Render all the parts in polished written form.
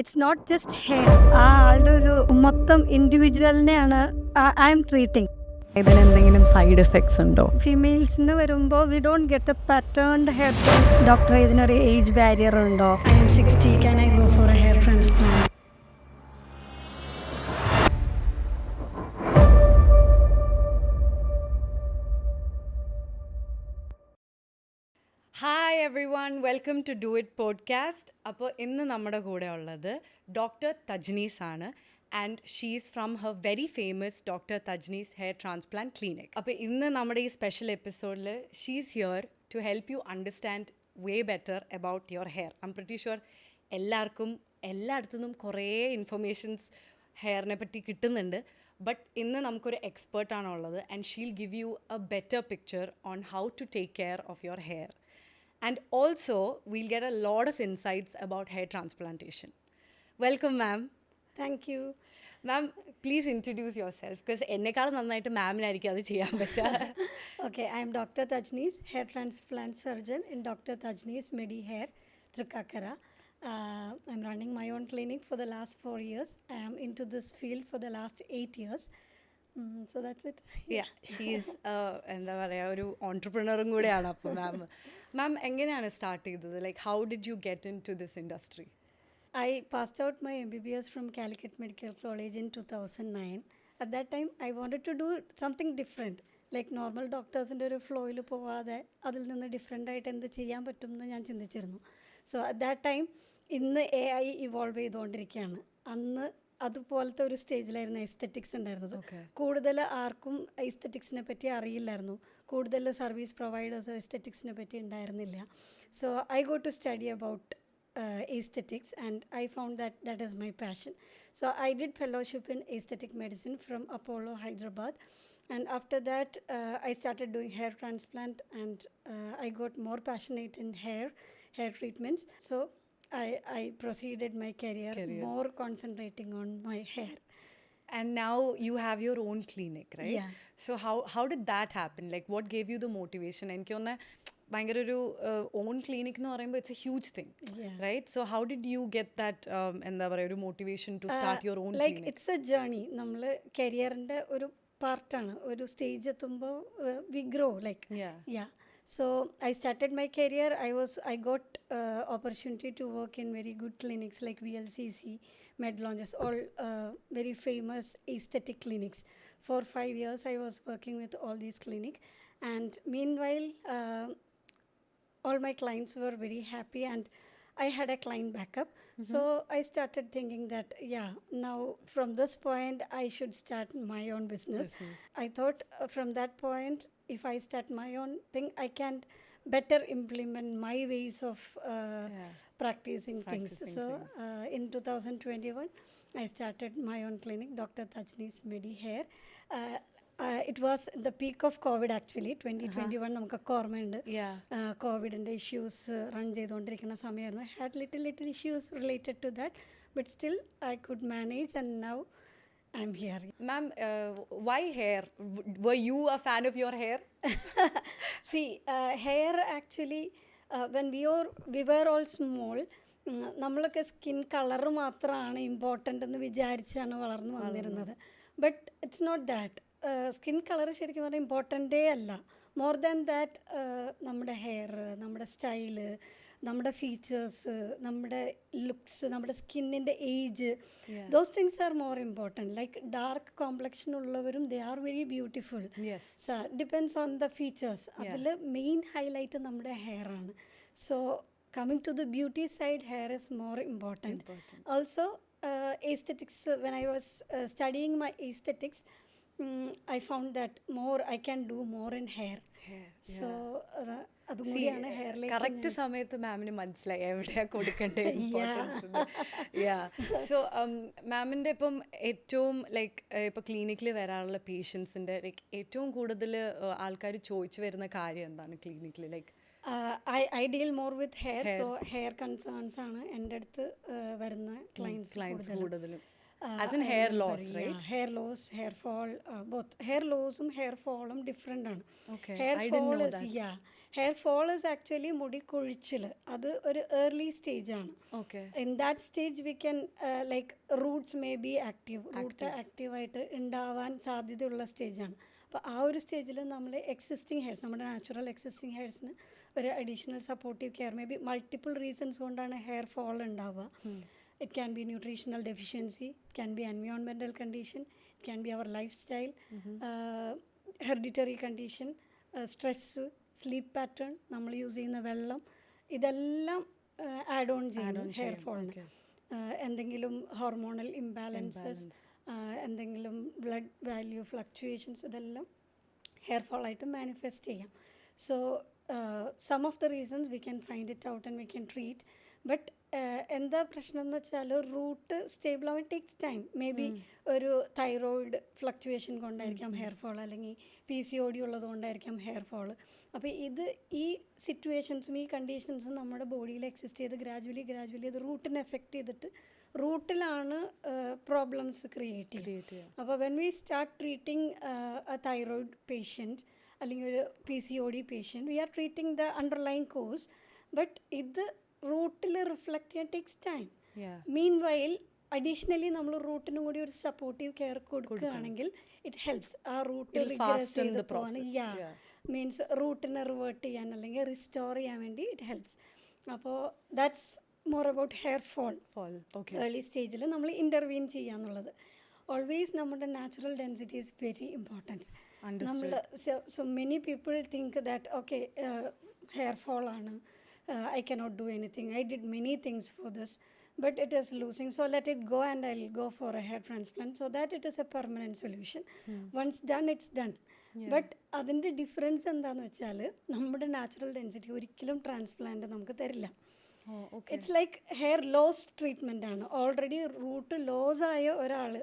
It's not just hair. ആ ആളുടെ ഒരു മൊത്തം ഇൻഡിവിജ്വലിനെയാണ് ഐ എം ട്രീറ്റിംഗ്. ഇതിന് എന്തെങ്കിലും സൈഡ് എഫക്ട്സ് ഉണ്ടോ? ഫീമെയിൽസിന് വരുമ്പോൾ we don't get a patterned hair. Doctor ഇതിനൊരു ഏജ് ബാരിയർ ഉണ്ടോ? I am 60, can I go for a hair transplant? Hi everyone, welcome to do it podcast. അപ്പോൾ ഇന്ന് നമ്മുടെ കൂടെ ഉള്ളത് ഡോക്ടർ തജ്നീസ് ആണ്. And she's from her very famous doctor Tajnees hair transplant clinic. അപ്പോൾ ഇന്ന് നമ്മുടെ ഈ സ്പെഷ്യൽ എപ്പിസോഡിൽ she's here to help you understand way better about your hair. I M pretty sure എല്ലാവർക്കും എല്ലായിടത്തുനിന്നും കുറേ ഇൻഫർമേഷൻസ് ഹെയറിനെ പറ്റി കിട്ടുന്നുണ്ട്. ബട്ട് ഇന്ന് നമുക്കൊരു എക്സ്പേർട്ടാണുള്ളത് and she'll give you a better picture on how to take care of your hair. And also, we'll get a lot of insights about hair transplantation. Welcome, ma'am. Thank you. Ma'am, please introduce yourself, because എന്നേക്കാൾ നന്നായിട്ട് മാമിനായിരിക്കും അത് ചെയ്യാൻ പറ്റുക. Okay, I am Dr. Tajnees, hair transplant surgeon in Dr. Tajnees Medi Hair, Trikakara. I'm running my own clinic for the last 4 years. I am into this field for the last 8 years. So that's it. Yeah, she's എന്താ പറയുക, ഒരു ഓൺടർപ്രണറും കൂടെയാണ്. അപ്പോൾ മാം എങ്ങനെയാണ് start ചെയ്തത്? Like how did you get into this industry? I passed out my MBBS from Calicut Medical College in 2009. At that time, I wanted to do something different. Like normal ഡോക്ടേഴ്സിൻ്റെ ഒരു ഫ്ലോയിൽ പോവാതെ അതിൽ നിന്ന് different ആയിട്ട് എന്ത് ചെയ്യാൻ പറ്റും എന്ന് ഞാൻ ചിന്തിച്ചിരുന്നു. സോ അറ്റ് ദാറ്റ് ടൈം ഇന്ന് AI ഇവോൾവ് ചെയ്തുകൊണ്ടിരിക്കുകയാണ്. അന്ന് അതുപോലത്തെ ഒരു സ്റ്റേജിലായിരുന്നു എസ്തെറ്റിക്സ് ഉണ്ടായിരുന്നത്. കൂടുതൽ ആർക്കും എസ്തെറ്റിക്സിനെ പറ്റി അറിയില്ലായിരുന്നു. കൂടുതൽ സർവീസ് പ്രൊവൈഡേഴ്സ് എസ്തെറ്റിക്സിനെ പറ്റി ഉണ്ടായിരുന്നില്ല. So I go to study about aesthetics and I found that is my passion. So I did fellowship in aesthetic medicine from Apollo Hyderabad, and after that I started doing hair transplant and I got more passionate in hair treatments. So I proceeded my career more concentrating on my hair. And now you have your own clinic, right? Yeah. So how did that happen? Like what gave you the motivation? എനിക്ക് ഒന്ന് ഭയങ്കര ഒരു on clinic എന്ന് പറയുമ്പോൾ it's a huge thing, right? So how did you get that എന്താ പറയുക, ഒരു motivation to start your own like it's a journey. നമ്മൾ കരിയറിൻ്റെ ഒരു പാർട്ടാണ്. ഒരു സ്റ്റേജ് എത്തുമ്പോൾ we grow like yeah. So I started my career. I got opportunity to work in very good clinics like VLCC, Medlonges, all very famous aesthetic clinics. For 5 years I was working with all these clinics, and meanwhile all my clients were very happy and I had a client backup. So I started thinking that now from this point I should start my own business. I thought from that point, if I start my own thing, I can better implement my ways of practicing things. So in 2021 I started my own clinic, Dr. Tajnees Medi Hair. It was the peak of COVID actually. 2021 നമുക്കൊക്കെ ഓർമ്മയുണ്ട്. കോവിഡിൻ്റെ issues run ചെയ്തുകൊണ്ടിരിക്കുന്ന സമയമായിരുന്നു. I had little issues related to that, but still I could manage and now I'm here. Ma'am, why hair? Were you a fan of your hair? See, hair actually, when we were all small, നമ്മളൊക്കെ skin colour മാത്രമാണ് important എന്ന് വിചാരിച്ചാണ് വളർന്നു വന്നിരുന്നത്. But it's not that. Skin colour ശരിക്കും പറഞ്ഞാൽ ഇമ്പോർട്ടൻ്റേ അല്ല. മോർ ദാൻ ദാറ്റ് നമ്മുടെ ഹെയർ, നമ്മുടെ സ്റ്റൈല്, നമ്മുടെ ഫീച്ചേഴ്സ്, നമ്മുടെ ലുക്സ്, നമ്മുടെ സ്കിന്നിൻ്റെ age, those things are more important. Like dark complexion ഉള്ളവരും they are very beautiful. Depends on the features. അതിൽ മെയിൻ ഹൈലൈറ്റ് നമ്മുടെ ഹെയർ ആണ്. So coming to the beauty side, hair is more important. Also aesthetics, when I was studying my aesthetics, I found that I can do more in hair. So അതും കൂടിയാണ് ഹെയറിലേക്ക്. Correct സമയത്ത് മാമിന് മനസ്സിലായി എവിടെയാ കൊടുക്കേണ്ടത്. So മാമിൻ്റെ ഇപ്പം ഏറ്റവും ലൈക്ക് ഇപ്പോൾ ക്ലിനിക്കിൽ വരാനുള്ള പേഷ്യൻസിൻ്റെ ലൈക്ക് ഏറ്റവും കൂടുതൽ ആൾക്കാർ ചോദിച്ചു വരുന്ന കാര്യം എന്താണ് ക്ലിനിക്കിൽ? Like I deal more with hair. So hair concerns ആണ് എൻ്റെ അടുത്ത് വരുന്ന ക്ലയൻസ് കൂടുതലും. As in hair loss, right? Yeah, hair loss, hair fall, both. Hair loss ഉം hair fall ഉം different ആണ്. Okay, Hair I didn't fall know is that. Hair fall is actually മുടി കൊഴിച്ചിൽ, അത് ഒരു ഏർലി സ്റ്റേജാണ്. Okay. In that stage we can like roots may be active, root ആക്റ്റീവായിട്ട് ഉണ്ടാവാൻ സാധ്യതയുള്ള സ്റ്റേജാണ്. അപ്പോൾ ആ ഒരു സ്റ്റേജിൽ നമ്മൾ എക്സിസ്റ്റിംഗ് ഹെയർസ്, നമ്മുടെ നാച്ചുറൽ എക്സിസ്റ്റിംഗ് ഹെയർസിന് ഒരു additional supportive care, may be multiple reasons കൊണ്ടാണ് ഹെയർ ഫോൾ ഉണ്ടാവുക. It can be nutritional deficiency, it can be environmental condition, it can be our lifestyle, hereditary condition, stress, sleep pattern, നമ്മൾ use ചെയ്യുന്ന വെള്ളം, ഇതെല്ലാം add on ചെയ്യണം hair ഫോളിന്. എന്തെങ്കിലും hormonal imbalances, എന്തെങ്കിലും ബ്ലഡ് വാല്യൂ ഫ്ലക്ച്വേഷൻസ്, ഇതെല്ലാം ഹെയർ ഫോളായിട്ട് മാനിഫെസ്റ്റ് ചെയ്യാം. So some of the reasons we can find it out and we can treat. But എന്താ പ്രശ്നം എന്ന് വെച്ചാൽ റൂട്ട് സ്റ്റേബിൾ ആവാൻ ടേക്സ് ടൈം. മേ ബി ഒരു തൈറോയിഡ് ഫ്ലക്ച്വേഷൻ കൊണ്ടായിരിക്കാം ഹെയർ ഫോൾ, അല്ലെങ്കിൽ PCOD ഉള്ളത് കൊണ്ടായിരിക്കാം ഹെയർ ഫോൾ. അപ്പോൾ ഈ സിറ്റുവേഷൻസും ഈ കണ്ടീഷൻസും നമ്മുടെ ബോഡിയിൽ എക്സിസ്റ്റ് ചെയ്ത് ഗ്രാജുവലി അത് റൂട്ടിനെ എഫക്റ്റ് ചെയ്തിട്ട് റൂട്ടിലാണ് പ്രോബ്ലംസ് ക്രിയേറ്റ് ചെയ്യുക. അപ്പോൾ when we start treating a thyroid patient അല്ലെങ്കിൽ ഒരു PCOD patient, we are treating the underline cause. But ഇത് റൂട്ടിൽ റിഫ്ലക്റ്റ് ചെയ്യാൻ takes time. Meanwhile additionally നമ്മൾ റൂട്ടിനും കൂടി ഒരു സപ്പോർട്ടീവ് കെയർ കൊടുക്കുകയാണെങ്കിൽ ഇറ്റ് ഹെൽപ്സ് ആ റൂട്ട് റിഗ്രസ് ചെയ്ത് പോകാൻ. മീൻസ് റൂട്ടിനെ റിവേർട്ട് ചെയ്യാൻ അല്ലെങ്കിൽ റിസ്റ്റോർ ചെയ്യാൻ വേണ്ടി ഇറ്റ് ഹെൽപ്സ്. അപ്പോൾ that's more about hair fall. Early സ്റ്റേജിൽ നമ്മൾ ഇൻ്റർവീൻ ചെയ്യാന്നുള്ളത്. ഓൾവേസ് നമ്മുടെ natural density is very important. നമ്മൾ so many people think that okay hair fall ആണ്, I cannot do anything, I did many things for this, but it is losing, so let it go and I'll go for a hair transplant, so that it is a permanent solution. Once done, it's done. But അതിൻ്റെ difference എന്താണെന്ന് വെച്ചാൽ നമ്മുടെ natural density ഒരിക്കലും transplant നമുക്ക് തരില്ല. It's like hair loss treatment ആണ്. Already root loss ആയ ഒരാൾ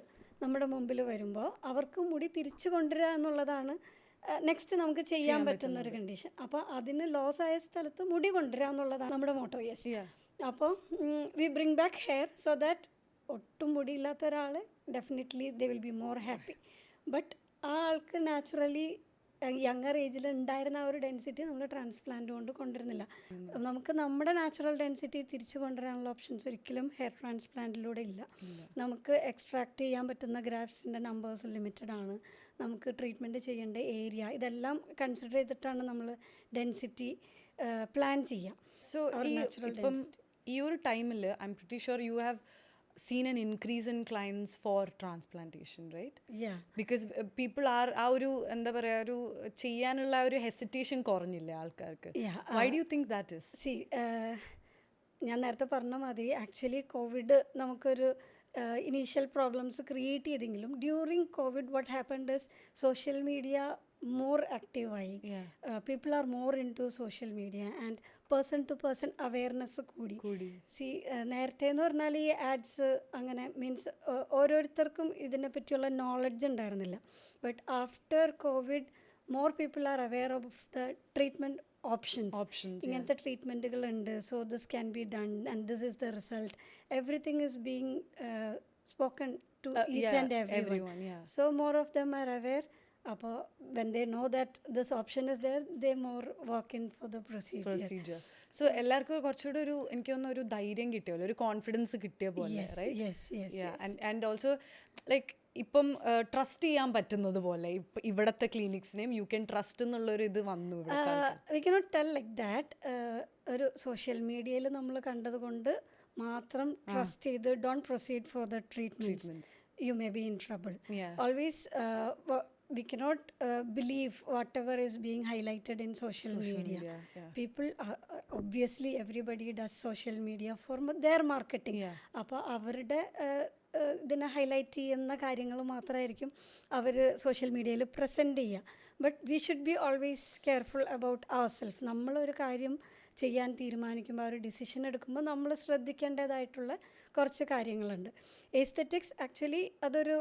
നമ്മുടെ മുമ്പിൽ വരുമ്പോൾ അവർക്ക് മുടി തിരിച്ചു കൊണ്ടുവരിക എന്നുള്ളതാണ് നെക്സ്റ്റ് നമുക്ക് ചെയ്യാൻ പറ്റുന്ന ഒരു കണ്ടീഷൻ. അപ്പോൾ അതിന് ലോസ് ആയ സ്ഥലത്ത് മുടി കൊണ്ടുവരിക എന്നുള്ളതാണ് നമ്മുടെ മോട്ടോ. യെസ്. അപ്പോൾ V bring back hair so that ഒട്ടും മുടിയില്ലാത്ത ഒരാൾ definitely they will be more happy. But ആ ആൾക്ക് നാച്ചുറലി യങ്ങർ ഏജിൽ ഉണ്ടായിരുന്ന ആ ഒരു ഡെൻസിറ്റി നമ്മൾ ട്രാൻസ്പ്ലാന്റ് കൊണ്ട് കൊണ്ടുവരുന്നില്ല. നമുക്ക് നമ്മുടെ നാച്ചുറൽ ഡെൻസിറ്റി തിരിച്ചു കൊണ്ടുവരാനുള്ള ഓപ്ഷൻസ് ഒരിക്കലും ഹെയർ ട്രാൻസ്പ്ലാന്റിലൂടെ ഇല്ല. നമുക്ക് എക്സ്ട്രാക്ട് ചെയ്യാൻ പറ്റുന്ന ഗ്രാഫ്സിൻ്റെ നമ്പേഴ്സ് ലിമിറ്റഡ് ആണ്. നമുക്ക് ട്രീറ്റ്മെൻറ്റ് ചെയ്യേണ്ട ഏരിയ ഇതെല്ലാം കൺസിഡർ ചെയ്തിട്ടാണ് നമ്മൾ ഡെൻസിറ്റി പ്ലാൻ ചെയ്യുക. സോ ഇപ്പം ഈ ഒരു ടൈമിൽ I M pretty sure you have seen an increase in clients for transplantation, right? Yeah. Because people are ആ ഒരു എന്താ പറയുക ഒരു ചെയ്യാനുള്ള ഒരു ഹെസിറ്റേഷൻ കുറഞ്ഞില്ലേ ആൾക്കാർക്ക്? Why do you think that is? See, ഞാൻ നേരത്തെ പറഞ്ഞ മാതിരി ആക്ച്വലി കോവിഡ് നമുക്കൊരു ഇനീഷ്യൽ പ്രോബ്ലംസ് ക്രിയേറ്റ് ചെയ്തെങ്കിലും during Covid what happened is social media more ആക്റ്റീവായി. People are more into social media and person to person awareness കൂടി. നേരത്തെ എന്ന് പറഞ്ഞാൽ ഈ ആഡ്സ് അങ്ങനെ മീൻസ് ഓരോരുത്തർക്കും ഇതിനെ പറ്റിയുള്ള നോളജ് ഉണ്ടായിരുന്നില്ല. But after Covid more people are aware of the treatment options. ഇങ്ങനത്തെ ട്രീറ്റ്മെൻറ്റുകളുണ്ട്. So this can be done and this is the result. Everything is being spoken to each and everyone. So more of them are aware. അപ്പോൾ when they know that this option is there, they more walk in for the procedure. So എല്ലാവർക്കും കുറച്ചുകൂടെ ഒരു എനിക്ക് തോന്നുന്ന ഒരു ധൈര്യം കിട്ടിയല്ലോ, ഒരു കോൺഫിഡൻസ് കിട്ടിയ പോലെ, ആൻഡ് ഓൾസോ ലൈക്ക് ഇപ്പം ട്രസ്റ്റ് ചെയ്യാൻ പറ്റുന്നത് പോലെ ഇവിടുത്തെ ക്ലിനിക്സിനെയും യു ക്യാൻ ട്രസ്റ്റ് എന്നുള്ളൊരു ഇത് വന്നു. We cannot tell like that. ഒരു സോഷ്യൽ മീഡിയയിൽ നമ്മൾ കണ്ടത് കൊണ്ട് മാത്രം ട്രസ്റ്റ് ചെയ്ത് don't proceed for the treatments. You may be in trouble. Always we cannot believe whatever is being highlighted in social media. People obviously everybody does social media for their marketing. അപ്പോൾ അവരുടെ ഇതിനെ highlight ചെയ്യുന്ന കാര്യങ്ങൾ മാത്രമായിരിക്കും അവർ social മീഡിയയിൽ present ചെയ്യുക. But we should be always careful about our self. നമ്മളൊരു കാര്യം ചെയ്യാൻ തീരുമാനിക്കുമ്പോൾ, ആ ഒരു ഡിസിഷൻ എടുക്കുമ്പോൾ നമ്മൾ ശ്രദ്ധിക്കേണ്ടതായിട്ടുള്ള കുറച്ച് കാര്യങ്ങളുണ്ട്. എസ്തെറ്റിക്സ് ആക്ച്വലി അതൊരു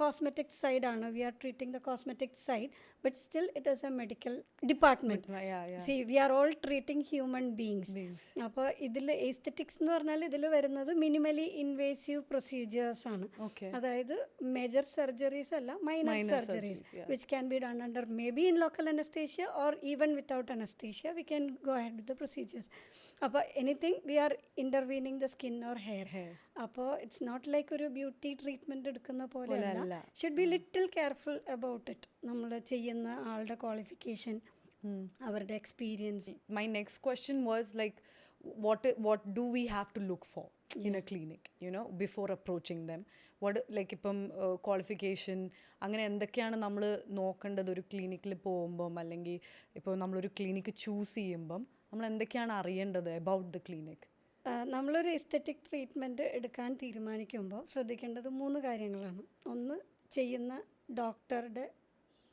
കോസ്മെറ്റിക് സൈഡാണ്. We are treating the cosmetic side, but still it is a medical department. See we are all treating human beings. അപ്പോൾ ഇതിൽ എസ്തെറ്റിക്സ് എന്ന് പറഞ്ഞാൽ ഇതിൽ വരുന്നത് മിനിമലി ഇൻവേസീവ് പ്രൊസീജിയേഴ്സ് ആണ്. അതായത് മേജർ സർജറീസ് അല്ല, minor surgeries which can be done under may be in local anaesthesia or even without anaesthesia we can go ahead with the procedures. അപ്പോൾ anything we are intervening the skin or hair. അപ്പോൾ it's not like ഒരു beauty treatment എടുക്കുന്ന പോലെയല്ല. Should be little careful about it. നമ്മൾ ചെയ്യുന്ന ആളുടെ qualification, അവരുടെ experience. My next question was like, what do we have to look for in a clinic, before approaching them? What, like, ഇപ്പം qualification അങ്ങനെ എന്തൊക്കെയാണ് നമ്മൾ നോക്കേണ്ടത് ഒരു ക്ലിനിക്കിൽ പോകുമ്പം, അല്ലെങ്കിൽ ഇപ്പോൾ നമ്മളൊരു ക്ലിനിക്ക് ചൂസ് ചെയ്യുമ്പം നമ്മൾ എന്തൊക്കെയാണ് അറിയേണ്ടത് അബൌട്ട് ദ ക്ലിനിക്? നമ്മളൊരു എസ്തെറ്റിക് ട്രീറ്റ്മെൻറ്റ് എടുക്കാൻ തീരുമാനിക്കുമ്പോൾ ശ്രദ്ധിക്കേണ്ടത് 3 കാര്യങ്ങളാണ്. ഒന്ന്, ചെയ്യുന്ന ഡോക്ടറുടെ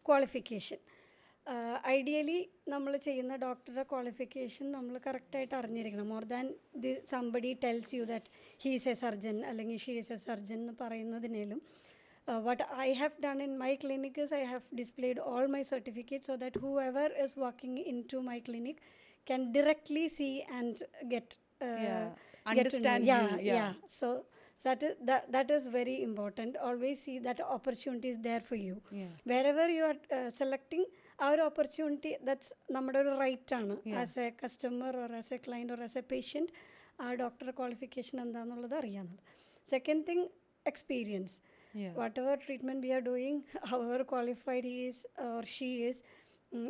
ക്വാളിഫിക്കേഷൻ. ഐഡിയലി നമ്മൾ ചെയ്യുന്ന ഡോക്ടറുടെ ക്വാളിഫിക്കേഷൻ നമ്മൾ കറക്റ്റായിട്ട് അറിഞ്ഞിരിക്കണം. More than somebody tells you that he is A surgeon അല്ലെങ്കിൽ ഷീ ഈസ് എ സർജൻ എന്ന് പറയുന്നതിനേലും what I have done in my clinic is I have displayed all my certificates so that whoever is walking into my clinic can directly see and get understand you. So that is very important. Always see that opportunity is there for you. Wherever you are selecting our opportunity, that's നമ്മുടെ ഒരു right ആണ്. As a customer or as a client or as a patient ആ ഡോക്ടറുടെ qualification എന്താണെന്നുള്ളത് അറിയാമെന്നുള്ളത്. Second thing, experience. Whatever treatment we are doing, however qualified he is or she is,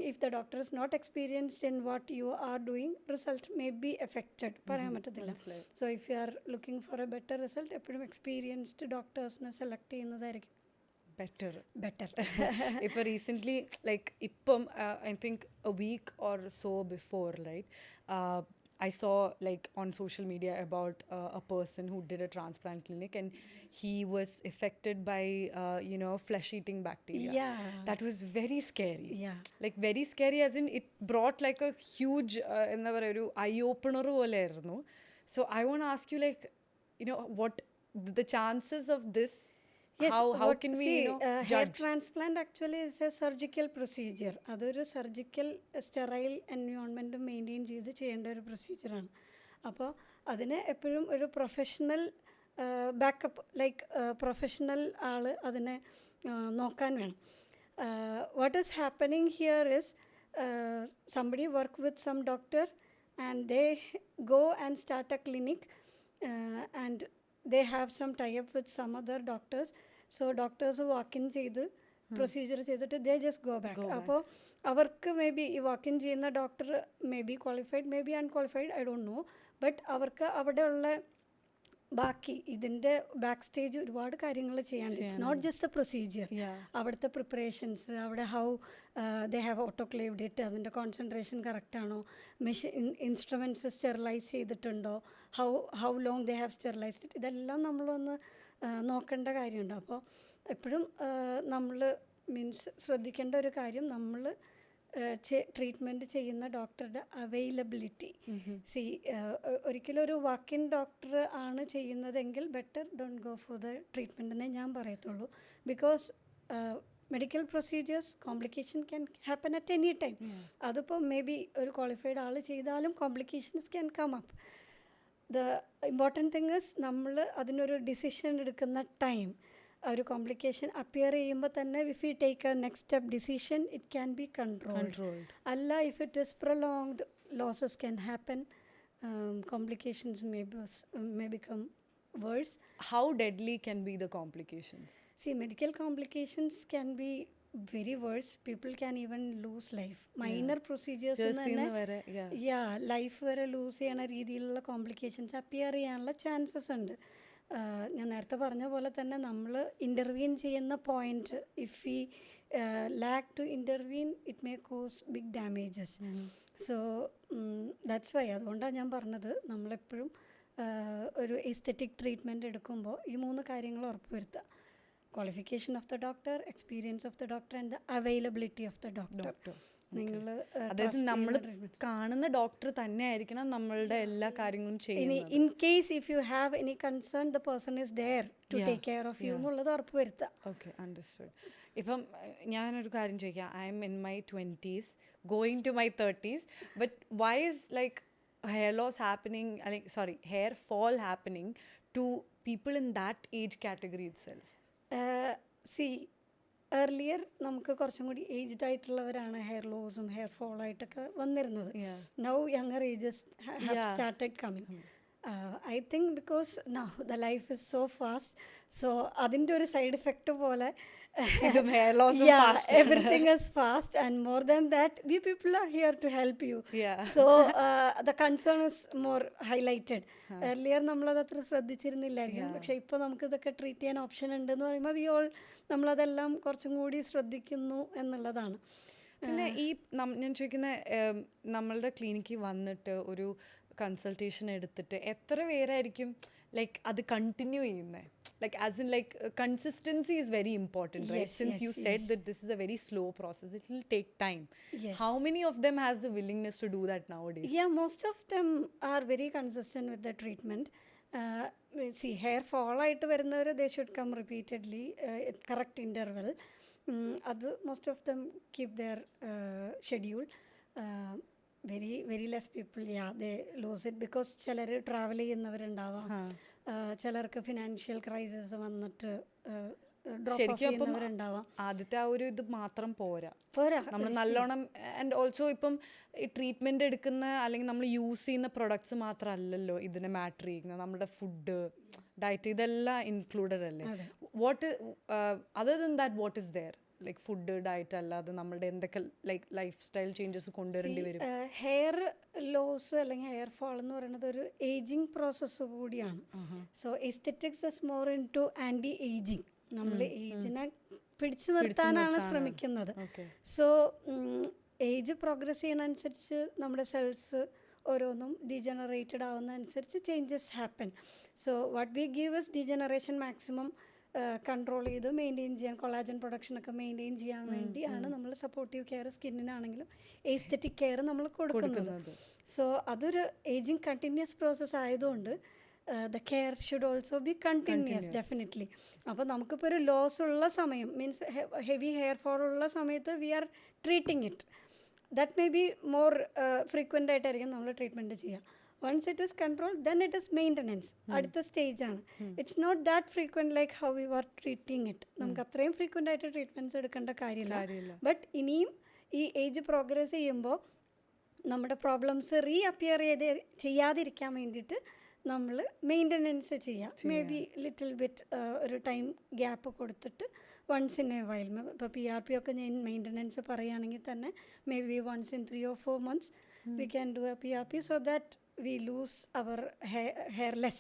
if the doctor is not experienced in what you are doing, result may be affected. പറയാൻ പറ്റത്തില്ല. So if you are looking for a better result, എപ്പോഴും experienced doctors-നെ select ചെയ്യുന്നതായിരിക്കും better. ഇപ്പോൾ recently like ഇപ്പം I think a week or so before, right, I saw like on social media about a person who did a transplant clinic and he was affected by flesh-eating bacteria. That was very scary. Like very scary as in it brought like a huge എന്താ പറയുക, ഒരു eye-opener പോലെയായിരുന്നു. So I want to ask you, like, what the chances of this? Yes, how can we hair judge? transplant actually is a surgical procedure. അതൊരു surgical sterile environment maintain ചെയ്ത് ചെയ്യേണ്ട ഒരു പ്രൊസീജിയറാണ്. അപ്പോൾ അതിന് എപ്പോഴും ഒരു പ്രൊഫഷണൽ ബാക്കപ്പ്, ലൈക്ക് പ്രൊഫഷണൽ ആൾ അതിനെ നോക്കാൻ വേണം. What is happening here is somebody work with some doctor and they go and start a clinic and they have some tie-up with some other doctors. So doctors walk in ചെയ്ത് procedure ചെയ്തിട്ട് they just go back. അപ്പോൾ അവർക്ക് may be ഈ walk in ചെയ്യുന്ന doctor may be qualified, may be unqualified, I don't know. But അവർക്ക് അവിടെയുള്ള ബാക്കി ഇതിൻ്റെ ബാക്ക് സ്റ്റേജ് ഒരുപാട് കാര്യങ്ങൾ ചെയ്യാൻ. It's not just the procedure. അവിടുത്തെ പ്രിപ്പറേഷൻസ്, അവിടെ how they have autoclaved it, അതിൻ്റെ കോൺസെൻട്രേഷൻ കറക്റ്റാണോ, മെഷീൻ ഇൻസ്ട്രുമെൻറ്റ്സ് സ്റ്റെറിലൈസ് ചെയ്തിട്ടുണ്ടോ, how long they have sterilised it, ഇതെല്ലാം നമ്മളൊന്ന് നോക്കേണ്ട കാര്യമുണ്ട്. അപ്പോൾ എപ്പോഴും നമ്മൾ ശ്രദ്ധിക്കേണ്ട ഒരു കാര്യം, നമ്മൾ ട്രീറ്റ്മെൻറ്റ് ചെയ്യുന്ന ഡോക്ടറുടെ അവൈലബിലിറ്റി. ഒരിക്കലും ഒരു വാക്കിൻ ഡോക്ടർ ആണ് ചെയ്യുന്നതെങ്കിൽ better don't go for the treatment എന്നേ ഞാൻ പറയത്തുള്ളൂ. Because medical procedures complication can happen at any time. അതിപ്പോൾ മേ ബി ഒരു ക്വാളിഫൈഡ് ആൾ ചെയ്താലും complications can come up. The important thing is നമ്മൾ അതിനൊരു ഡിസിഷൻ എടുക്കുന്ന ടൈം. ഒരു കോംപ്ലിക്കേഷൻ അപ്പിയർ ചെയ്യുമ്പോൾ തന്നെ if you take a next step decision it can be controlled. അല്ല, if it is prolonged, losses can happen, complications may become worse. How deadly can be the complications? See, medical complications can be very worse. People can even lose life. Minor procedures life വരെ loose ചെയ്യണ രീതിയിലുള്ള complications appear ചെയ്യാനുള്ള chances ഉണ്ട്. ഞാൻ നേരത്തെ പറഞ്ഞ പോലെ തന്നെ നമ്മൾ ഇൻ്റർവീൻ ചെയ്യുന്ന point, if we lack to intervene it may cause big damages. So that's why, അതുകൊണ്ടാണ് ഞാൻ പറഞ്ഞത് നമ്മളെപ്പോഴും ഒരു എസ്തെറ്റിക് ട്രീറ്റ്മെൻറ്റ് എടുക്കുമ്പോൾ ഈ 3 കാര്യങ്ങൾ ഉറപ്പുവരുത്തുക. qualification of the doctor, experience of the doctor, and the availability of the doctor. നിങ്ങൾ അതായത് നമ്മൾ കാണുന്ന ഡോക്ടർ തന്നെ ആയിരിക്കണം നമ്മളുടെ എല്ലാ കാര്യങ്ങളും ചെയ്യുന്നത്. In case if you have any concern the person is there to take care of you എന്നുള്ളത് ഉറപ്പ് വരുത്തുക. Okay, understood. ഇപ്പം ഞാനൊരു കാര്യം ചോദിക്കാം. I'm in my 20s going to my 30s, but why is like hair loss happening, hair fall happening to people in that age category itself? C earlier നമുക്ക് കുറച്ചും കൂടി ഏജ്ഡ് ആയിട്ടുള്ളവരാണ് ഹെയർ ലോസും ഹെയർ ഫോൾ ആയിട്ടൊക്കെ വന്നിരുന്നത്. Now younger ages have started coming. I think because now the life is so fast, so അതിൻ്റെ ഒരു side effect പോലെ everything is fast, and more than that we people are here to help you. So the concern is more highlighted. Earlier നമ്മളത് അത്ര ശ്രദ്ധിച്ചിരുന്നില്ലായിരിക്കും, പക്ഷെ ഇപ്പോൾ നമുക്ക് ഇതൊക്കെ treat ചെയ്യാൻ ഓപ്ഷൻ ഉണ്ടെന്ന് പറയുമ്പോൾ നമ്മളതെല്ലാം കുറച്ചും കൂടി ശ്രദ്ധിക്കുന്നു എന്നുള്ളതാണ്. പിന്നെ ഈ ഞാൻ ചോദിക്കുന്ന നമ്മളുടെ ക്ലിനിക്കിൽ വന്നിട്ട് ഒരു കൺസൾട്ടേഷൻ എടുത്തിട്ട് എത്ര പേരായിരിക്കും ലൈക്ക് അത് കണ്ടിന്യൂ ചെയ്യുന്നത്? Like as in like consistency is very important, right? Since you said that this is a very slow process, it will take time. How many of them has the willingness to do that nowadays? Yeah, most of them are very consistent with the treatment. See, hair fall ആയിട്ട് വരുന്നവർ they should come repeatedly at correct interval. അത് most of them keep their schedule. Very less people, they lose it because ചിലർ travel ചെയ്യുന്നവരുണ്ടാവാം, ചിലർക്ക് financial crisis വന്നിട്ട് drop of ചെയ്യുന്നവരുണ്ടാവാം. ആദ്യത്തെ ആ ഒരു ഇത് മാത്രം പോരാ നമ്മൾ നല്ലോണം. ആൻഡ് ഓൾസോ ഇപ്പം ഈ ട്രീറ്റ്മെൻറ്റ് എടുക്കുന്ന അല്ലെങ്കിൽ നമ്മൾ യൂസ് ചെയ്യുന്ന പ്രൊഡക്ട്സ് മാത്രമല്ലല്ലോ ഇതിനെ മാറ്റർ ചെയ്യുന്നത്, നമ്മുടെ ഫുഡ്, ഡയറ്റ്, ഇതെല്ലാം ഇൻക്ലൂഡഡ് അല്ലേ? What other than that what is there? Like food, diet അല്ലാതെ നമ്മളുടെ എന്തൊക്കെ ലൈക്ക് ലൈഫ് സ്റ്റൈൽ ചേഞ്ചസ് കൊണ്ടുവരേണ്ടി വരും? ഹെയർ ലോസ് അല്ലെങ്കിൽ ഹെയർ ഫോൾ എന്ന് പറയുന്നത് ഒരു ഏജിങ് പ്രോസസ്സ് കൂടിയാണ്. So aesthetics is more into anti ageing. നമ്മൾ ഏജിനെ പിടിച്ചു നിർത്താനാണ് ശ്രമിക്കുന്നത്. സോ ഏജ് പ്രോഗ്രസ് ചെയ്യുന്നതനുസരിച്ച് നമ്മുടെ സെൽസ് ഓരോന്നും ഡീജനറേറ്റഡ് ആവുന്ന അനുസരിച്ച് changes happen. So what we give is degeneration maximum control ചെയ്ത് മെയിൻറ്റെയിൻ ചെയ്യാൻ, കൊളാജൻ പ്രൊഡക്ഷനൊക്കെ മെയിൻറ്റെയിൻ ചെയ്യാൻ വേണ്ടിയാണ് നമ്മൾ സപ്പോർട്ടീവ് കെയർ സ്കിന്നിനാണെങ്കിലും എസ്തെറ്റിക് കെയർ നമ്മൾ കൊടുക്കുന്നത്. സോ അതൊരു ഏജിങ് കണ്ടിന്യൂസ് പ്രോസസ്സ് ആയതുകൊണ്ട് the care should also be continuous definitely. അപ്പോൾ നമുക്കിപ്പോൾ ഒരു ലോസ് ഉള്ള സമയം, മീൻസ് ഹെവി ഹെയർ ഫോൾ ഉള്ള സമയത്ത് we are treating it. That may be more frequent ആയിട്ടായിരിക്കും നമ്മൾ ട്രീറ്റ്മെൻറ്റ് ചെയ്യുക. Once it is controlled, then it is maintenance. അടുത്ത സ്റ്റേജ് ആണ്. It's not that frequent like how we are treating it. നമുക്ക് അത്രയും frequent ആയിട്ട് ട്രീറ്റ്മെൻറ്റ്സ് എടുക്കേണ്ട കാര്യമില്ല. ബട്ട് ഇനിയും ഈ ഏജ് പ്രോഗ്രസ് ചെയ്യുമ്പോൾ നമ്മുടെ പ്രോബ്ലംസ് റീഅപ്പിയർ ചെയ്യാതിരിക്കാൻ വേണ്ടിയിട്ട് നമ്മൾ മെയിൻ്റനൻസ് ചെയ്യാം. മേ ബി ലിറ്റിൽ ബിറ്റ് ഒരു ടൈം ഗ്യാപ്പ് കൊടുത്തിട്ട് വൺസ് ഇൻ എ വൈൽ. ഇപ്പോൾ PRP ഒക്കെ ഞാൻ മെയിൻ്റനൻസ് പറയുകയാണെങ്കിൽ തന്നെ may be once in 3 or 4 months we can do a PRP so that we lose our hairless.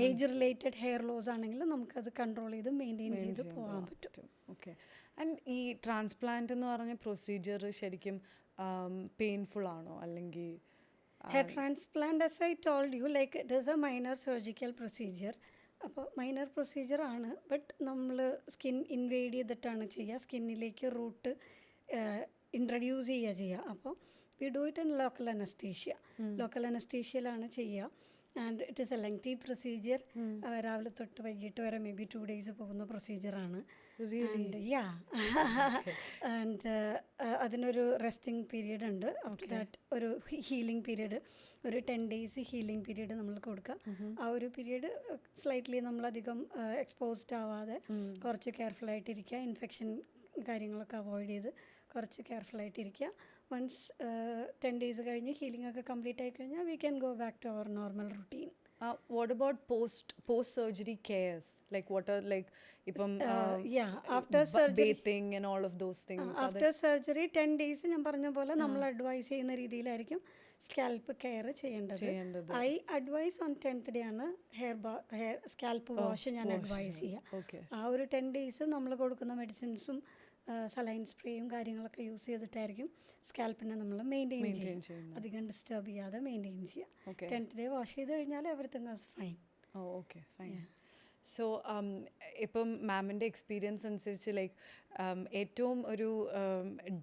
Age related hair loss ആണെങ്കിൽ നമുക്കത് control ചെയ്ത് മെയിൻറ്റെയിൻ ചെയ്ത് പോകാൻ പറ്റും. ഓക്കെ. ആൻഡ് ഈ ട്രാൻസ്പ്ലാന്റ് എന്ന് പറഞ്ഞ പ്രൊസീജിയർ ശരിക്കും പെയിൻഫുൾ ആണോ? അല്ലെങ്കിൽ hair transplant, as I told you, like it is a minor surgical procedure. അപ്പോൾ മൈനർ പ്രൊസീജിയർ ആണ്, ബട്ട് നമ്മൾ സ്കിൻ ഇൻവേഡ് ചെയ്തിട്ടാണ് ചെയ്യുക. സ്കിന്നിലേക്ക് റൂട്ട് ഇൻട്രൊഡ്യൂസ് ചെയ്യുക. അപ്പോൾ we do it in local anaesthesia. Local അനസ്തീഷ്യയിലാണ് ചെയ്യുക. And it is a lengthy procedure. രാവിലെ തൊട്ട് വൈകിട്ട് വരെ മേ ബി 2 days പോകുന്ന പ്രൊസീജിയറാണ്. ആൻഡ് അതിനൊരു റെസ്റ്റിംഗ് പീരീഡ് ഉണ്ട്. ആഫ്റ്റർ ദാറ്റ് ഒരു ഹീലിംഗ് പീരീഡ്, ഒരു 10 days ഹീലിംഗ് പീരീഡ് നമ്മൾ കൊടുക്കുക. ആ ഒരു പീരീഡ് സ്ലൈറ്റ്ലി നമ്മളധികം എക്സ്പോസ്ഡ് ആവാതെ കുറച്ച് കെയർഫുള്ളായിട്ടിരിക്കുക. ഇൻഫെക്ഷൻ കാര്യങ്ങളൊക്കെ അവോയ്ഡ് ചെയ്ത് കുറച്ച് കെയർഫുള്ളായിട്ടിരിക്കുക. വൺസ് 10 days കഴിഞ്ഞ് ഹീലിംഗ് ഒക്കെ കംപ്ലീറ്റ് ആയി കഴിഞ്ഞാൽ we can go back to our normal routine. What about post surgery cares? Like what are like ipam after surgery, bathing and all of those things? After surgery 10 days ഞാൻ പറഞ്ഞ പോലെ നമ്മൾ advise ചെയ്യുന്ന രീതിയിലായിരിക്കും scalp care ചെയ്യേണ്ടത്. I advise on 10th day ആണ് hair scalp wash ഞാൻ advise ചെയ്യുക. ആ ഒരു 10 days നമ്മൾ കൊടുക്കുന്ന മെഡിസിൻസും സലൈൻ സ്പ്രേയും കാര്യങ്ങളൊക്കെ യൂസ് ചെയ്തിട്ടായിരിക്കും സ്കാൽപ്പിനെ നമ്മൾ മെയിൻറ്റെയിൻ ചെയ്യുക. അധികം ഡിസ്റ്റർബ് ചെയ്യാതെ മെയിൻറ്റെയിൻ ചെയ്യുക. 10th day വാഷ് ചെയ്ത് കഴിഞ്ഞാൽ everything is fine. Okay, fine. So ഇപ്പം മാമിൻ്റെ എക്സ്പീരിയൻസ് അനുസരിച്ച് ലൈക്ക് ഏറ്റവും ഒരു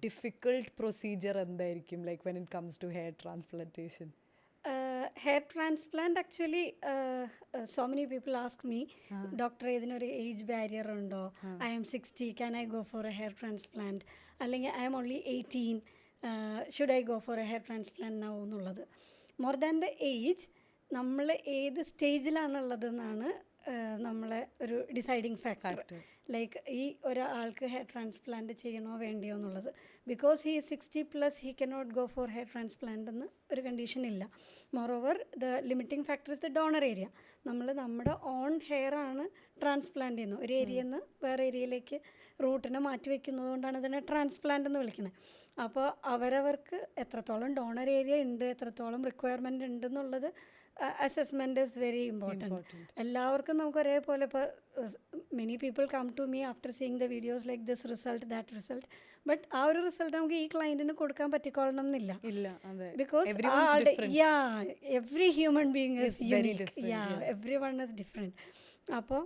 ഡിഫിക്കൾട്ട് പ്രൊസീജിയർ എന്തായിരിക്കും like when it comes to hair transplantation? Hair transplant actually, so many people ask me, doctor ഇതിനൊരു ഏജ് ബാരിയർ ഉണ്ടോ, I am 60, can I go for a hair transplant, അല്ലെങ്കിൽ I am only 18, should I go for a hair transplant now എന്നുള്ളത്. More than the age, നമ്മൾ ഏത് സ്റ്റേജിലാണുള്ളതെന്നാണ് നമ്മളെ ഒരു deciding factor. Like ഈ ഒരാൾക്ക് ഹെയർ ട്രാൻസ്പ്ലാന്റ് ചെയ്യണോ വേണ്ടിയോ എന്നുള്ളത്. Because he 60+, he cannot go for hair transplant എന്ന് ഒരു കണ്ടീഷൻ ഇല്ല. Moreover the limiting factor is the donor area. നമ്മൾ നമ്മുടെ ഓൺ ഹെയർ ആണ് ട്രാൻസ്പ്ലാന്റ് ചെയ്യുന്നത്. ഒരു ഏരിയയിൽ നിന്ന് വേറെ ഏരിയയിലേക്ക് റൂട്ടിനെ മാറ്റി വയ്ക്കുന്നത് കൊണ്ടാണ് ഇതിനെ ട്രാൻസ്പ്ലാന്റ് എന്ന് വിളിക്കുന്നത്. അപ്പോൾ അവരവർക്ക് എത്രത്തോളം ഡോണർ ഏരിയ ഉണ്ട്, എത്രത്തോളം റിക്വയർമെൻറ്റ് ഉണ്ടെന്നുള്ളത് അസസ്മെൻറ്റ് ഇസ് വെരി ഇമ്പോർട്ടൻറ്റ്. എല്ലാവർക്കും നമുക്ക് ഒരേപോലെ ഇപ്പോൾ many people come to me after seeing the videos like this result that result, but ആ ഒരു റിസൾട്ട് നമുക്ക് ഈ ക്ലയൻറ്റിന് കൊടുക്കാൻ പറ്റിക്കൊള്ളണം എന്നില്ല. Because every human being is unique, everyone is different. അപ്പോൾ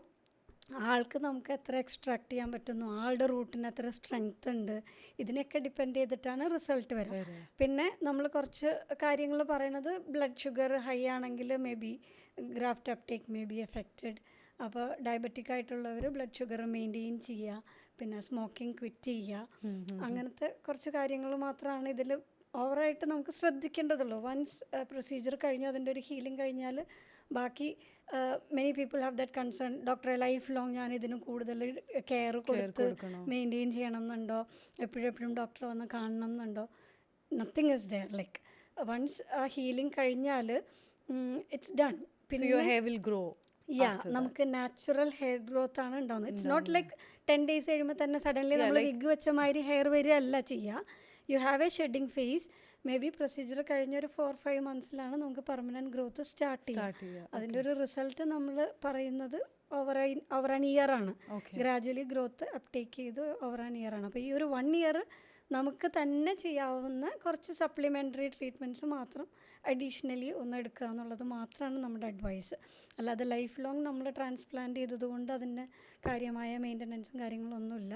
ആൾക്ക് നമുക്ക് എത്ര എക്സ്ട്രാക്ട് ചെയ്യാൻ പറ്റുന്നു, ആളുടെ റൂട്ടിന് എത്ര സ്ട്രെങ്ത് ഉണ്ട്, ഇതിനൊക്കെ ഡിപ്പെൻഡ് ചെയ്തിട്ടാണ് റിസൾട്ട് വരിക. പിന്നെ നമ്മൾ കുറച്ച് കാര്യങ്ങൾ പറയണത്, ബ്ലഡ് ഷുഗർ ഹൈ ആണെങ്കിൽ may be graft uptake may be affected. അപ്പോൾ ഡയബറ്റിക് ആയിട്ടുള്ളവർ ബ്ലഡ് ഷുഗർ മെയിൻറ്റെയിൻ ചെയ്യുക, പിന്നെ സ്മോക്കിംഗ് ക്വിറ്റ് ചെയ്യുക, അങ്ങനത്തെ കുറച്ച് കാര്യങ്ങൾ മാത്രമാണ് ഇതിൽ ഓവറായിട്ട് നമുക്ക് ശ്രദ്ധിക്കേണ്ടതുള്ളൂ. വൺസ് പ്രൊസീജിയർ കഴിഞ്ഞു, അതിൻ്റെ ഒരു ഹീലിംഗ് കഴിഞ്ഞാൽ ബാക്കി many people have that concern, ഡോക്ടറെ ലൈഫ് ലോങ് ഞാൻ ഇതിന് കൂടുതൽ കെയർ കൊടുത്ത് മെയിൻറ്റെയിൻ ചെയ്യണം എന്നുണ്ടോ, എപ്പോഴെപ്പോഴും ഡോക്ടറെ വന്ന് കാണണം എന്നുണ്ടോ? Nothing is there. Like once ആ ഹീലിംഗ് കഴിഞ്ഞാൽ ഇറ്റ്സ് ഡൺ. പിന്നെ നമുക്ക് നാച്ചുറൽ ഹെയർ ഗ്രോത്ത് ആണ് ഉണ്ടാവുന്നത്. ഇറ്റ്സ് നോട്ട് ലൈക്ക് 10 days കഴിയുമ്പോൾ തന്നെ സഡൻലി നമ്മൾ വിഗ് വെച്ച മാതിരി ഹെയർ വരികയല്ല ചെയ്യുക. You have a shedding phase. May be procedure കഴിഞ്ഞൊരു 4-5 monthsലാണ് നമുക്ക് പെർമനൻറ്റ് ഗ്രോത്ത് സ്റ്റാർട്ട് ചെയ്യുക. അതിൻ്റെ ഒരു റിസൾട്ട് നമ്മൾ പറയുന്നത് ഓവർ ആൻ ഇയർ ആണ്. ഗ്രാജുവലി ഗ്രോത്ത് അപ്ടേക്ക് ചെയ്ത് ഓവർ ആൻ ഇയർ ആണ്. അപ്പോൾ ഈ ഒരു 1 year നമുക്ക് തന്നെ ചെയ്യാവുന്ന കുറച്ച് സപ്ലിമെൻ്ററി ട്രീറ്റ്മെൻറ്റ്സ് മാത്രം അഡീഷണലി ഒന്ന് എടുക്കുക എന്നുള്ളത് മാത്രമാണ് നമ്മുടെ അഡ്വൈസ്. അല്ലാതെ ലൈഫ് ലോങ് നമ്മൾ ട്രാൻസ്പ്ലാന്റ് ചെയ്തതുകൊണ്ട് അതിൻ്റെ കാര്യമായ മെയിൻ്റനൻസും കാര്യങ്ങളൊന്നുമില്ല.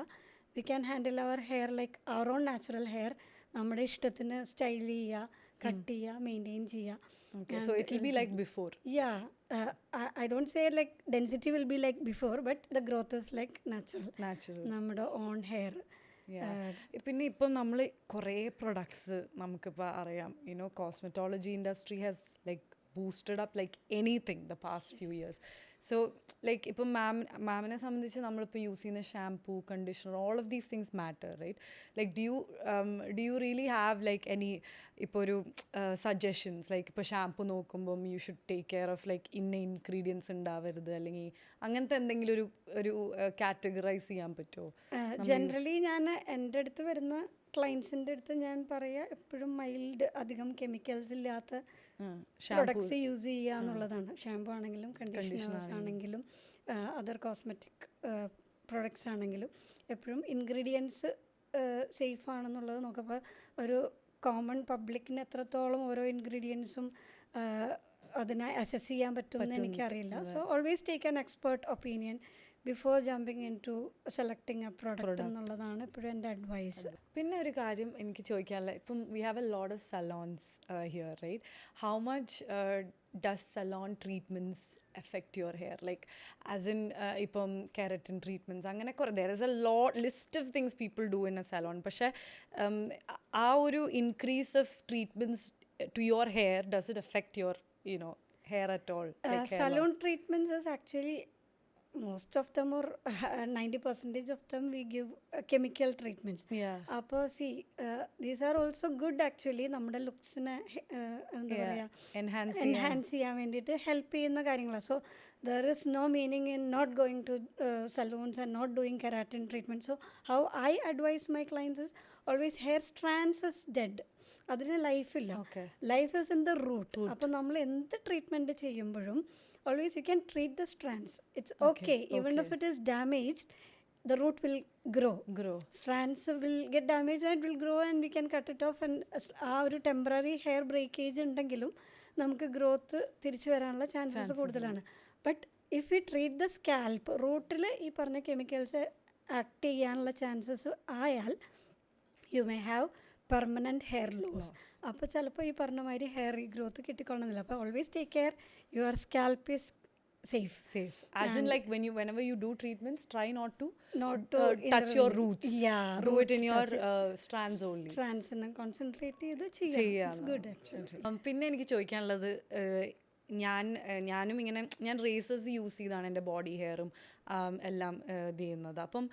We can handle our hair like our own natural hair. നമ്മുടെ ഇഷ്ടത്തിന് സ്റ്റൈൽ ചെയ്യുക, കട്ട് ചെയ്യുക, മെയിൻറ്റെയിൻ ചെയ്യുക. Okay, so it will be like before. Yeah, I don't say like density will be like before, but the growth is like natural. നമ്മുടെ own hair. പിന്നെ ഇപ്പം നമ്മൾ കുറേ പ്രൊഡക്ട്സ് നമുക്കിപ്പോൾ അറിയാം, you know cosmetology industry has like boosted up like anything the past few years. So like ഇപ്പം മാമിനെ സംബന്ധിച്ച് നമ്മളിപ്പോൾ യൂസ് ചെയ്യുന്ന shampoo, conditioner, all of these things matter, right? Like do you really have like any ഇപ്പോൾ ഒരു suggestions? Like ഇപ്പോൾ shampoo നോക്കുമ്പം you should take care of like ഇന്ന ഇൻഗ്രീഡിയൻസ് ഉണ്ടാവരുത്, അല്ലെങ്കിൽ അങ്ങനത്തെ എന്തെങ്കിലും ഒരു കാറ്റഗറൈസ് ചെയ്യാൻ പറ്റുമോ? ജനറലി ഞാൻ എൻ്റെ അടുത്ത് വരുന്ന ക്ലയൻസിൻ്റെ അടുത്ത് ഞാൻ പറയുക എപ്പോഴും മൈൽഡ്, അധികം കെമിക്കൽസ് ഇല്ലാത്ത പ്രൊഡക്ട്സ് യൂസ് ചെയ്യുക എന്നുള്ളതാണ്. ഷാമ്പു ആണെങ്കിലും കണ്ടീഷണേഴ്സ് ആണെങ്കിലും അതർ കോസ്മെറ്റിക് പ്രൊഡക്ട്സ് ആണെങ്കിലും എപ്പോഴും ഇൻഗ്രീഡിയൻസ് സേഫ് ആണെന്നുള്ളത് നോക്കുമ്പോൾ ഒരു കോമൺ പബ്ലിക്കിന് എത്രത്തോളം ഓരോ ഇൻഗ്രീഡിയൻസും അതിനെ അസസ് ചെയ്യാൻ പറ്റുമെന്ന് എനിക്കറിയില്ല. So always take an expert opinion before jumping into selecting a product എന്നുള്ളതാണ് എപ്പോഴും എൻ്റെ അഡ്വൈസ്. പിന്നെ ഒരു കാര്യം എനിക്ക് ചോദിക്കാനുള്ള, ഇപ്പം we have a lot of salons here, right? How much does salon treatments effect your hair? Like as in ഇപ്പം കെരറ്റിൻ ട്രീറ്റ്മെൻറ്റ്സ്, അങ്ങനെ കുറേ there is a list of things people do in a salon. പക്ഷേ ആ ഒരു increase of treatments to your hair, does it effect your hair at all? Salon treatments is actually, most of them, or 90% of them, we give chemical treatments. അപ്പോൾ these are also good actually. നമ്മുടെ ലുക്സിനെ എന്താ പറയുക, enhance ചെയ്യാൻ വേണ്ടിയിട്ട് help ചെയ്യുന്ന കാര്യങ്ങളാണ്. So there is no meaning in not going to salons and not doing keratin treatment. So how I advise my clients is always hair strands is dead. അതിന് ലൈഫില്ല. Life is in the root. അപ്പോൾ നമ്മൾ എന്ത് treatment ചെയ്യുമ്പോഴും always you can treat the strands. It's okay. Even if it is damaged, the root will grow. Strands will get damaged and it will grow and we can cut it off. And ആ ഒരു temporary hair breakage ഉണ്ടെങ്കിലും നമുക്ക് growth തിരിച്ചു വരാനുള്ള chances കൂടുതലാണ്. But if you treat the scalp, റൂട്ടിൽ ഈ പറഞ്ഞ കെമിക്കൽസ് ആക്ട് ചെയ്യാനുള്ള ചാൻസസ് ആയാൽ you may have permanent hair loss. അപ്പോൾ ചിലപ്പോൾ ഈ പറഞ്ഞ മാതിരി ഹെയർ റീഗ്രോത്ത് കിട്ടിക്കൊള്ളുന്നില്ല. അപ്പോൾ always take care your scalp is safe. As in, like, whenever you do treatments, try not to touch intervene. your roots. Yeah, do it in your strands only. Strands concentrate ചെയ്ത് ചെയ്യാം. It's good actually. പിന്നെ എനിക്ക് ചോദിക്കാനുള്ളത്, ഞാനും ഇങ്ങനെ ഞാൻ razors use ചെയ്താണ് എൻ്റെ ബോഡി ഹെയറും എല്ലാം ഇത് ചെയ്യുന്നത്. അപ്പം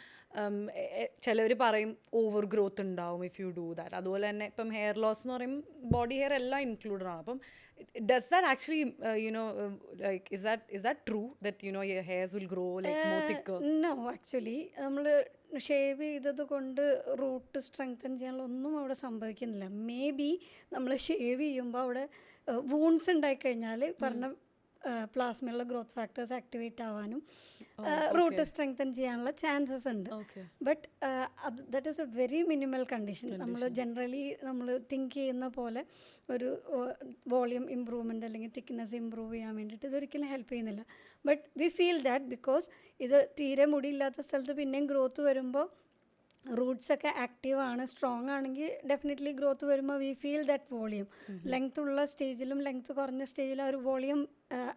ചിലവർ പറയും ഓവർ ഗ്രോത്ത് ഉണ്ടാവും ഇഫ് യു ഡൂ ദാറ്റ്. അതുപോലെ തന്നെ ഇപ്പം ഹെയർ ലോസ് എന്ന് പറയും ബോഡി ഹെയർ എല്ലാം ഇൻക്ലൂഡഡ് ആണ്. അപ്പം does that actually like is that true that your hairs will grow like more thicker? No, actually നമ്മൾ ഷേവ് ചെയ്തത് കൊണ്ട് റൂട്ട് സ്ട്രെങ്തൻ ചെയ്യാനുള്ള ഒന്നും അവിടെ സംഭവിക്കുന്നില്ല. മേ ബി നമ്മൾ ഷേവ് ചെയ്യുമ്പോൾ അവിടെ വൂൺസ് ഉണ്ടായിക്കഴിഞ്ഞാൽ പറഞ്ഞ പ്ലാസ്മയുള്ള ഗ്രോത്ത് ഫാക്ടേഴ്സ് ആക്ടിവേറ്റ് ആവാനും റൂട്ട് സ്ട്രെങ്തൻ ചെയ്യാനുള്ള ചാൻസസ് ഉണ്ട്. But that is A very minimal condition. നമ്മൾ ജനറലി നമ്മൾ തിങ്ക് ചെയ്യുന്ന പോലെ ഒരു വോളിയം ഇമ്പ്രൂവ്മെൻറ്റ് അല്ലെങ്കിൽ തിക്നെസ് ഇമ്പ്രൂവ് ചെയ്യാൻ വേണ്ടിയിട്ട് ഇതൊരിക്കലും ഹെൽപ്പ് ചെയ്യുന്നില്ല. But we feel that because ഇത് തീരെ മുടിയില്ലാത്ത സ്ഥലത്ത് പിന്നെയും ഗ്രോത്ത് വരുമ്പോൾ റൂട്ട്സ് ഒക്കെ ആക്റ്റീവാണ്, സ്ട്രോങ് ആണെങ്കിൽ ഡെഫിനറ്റ്ലി ഗ്രോത്ത് വരുമ്പോൾ we feel that volume. Length ഉള്ള സ്റ്റേജിലും ലെങ്ത് കുറഞ്ഞ സ്റ്റേജിലും ആ ഒരു volume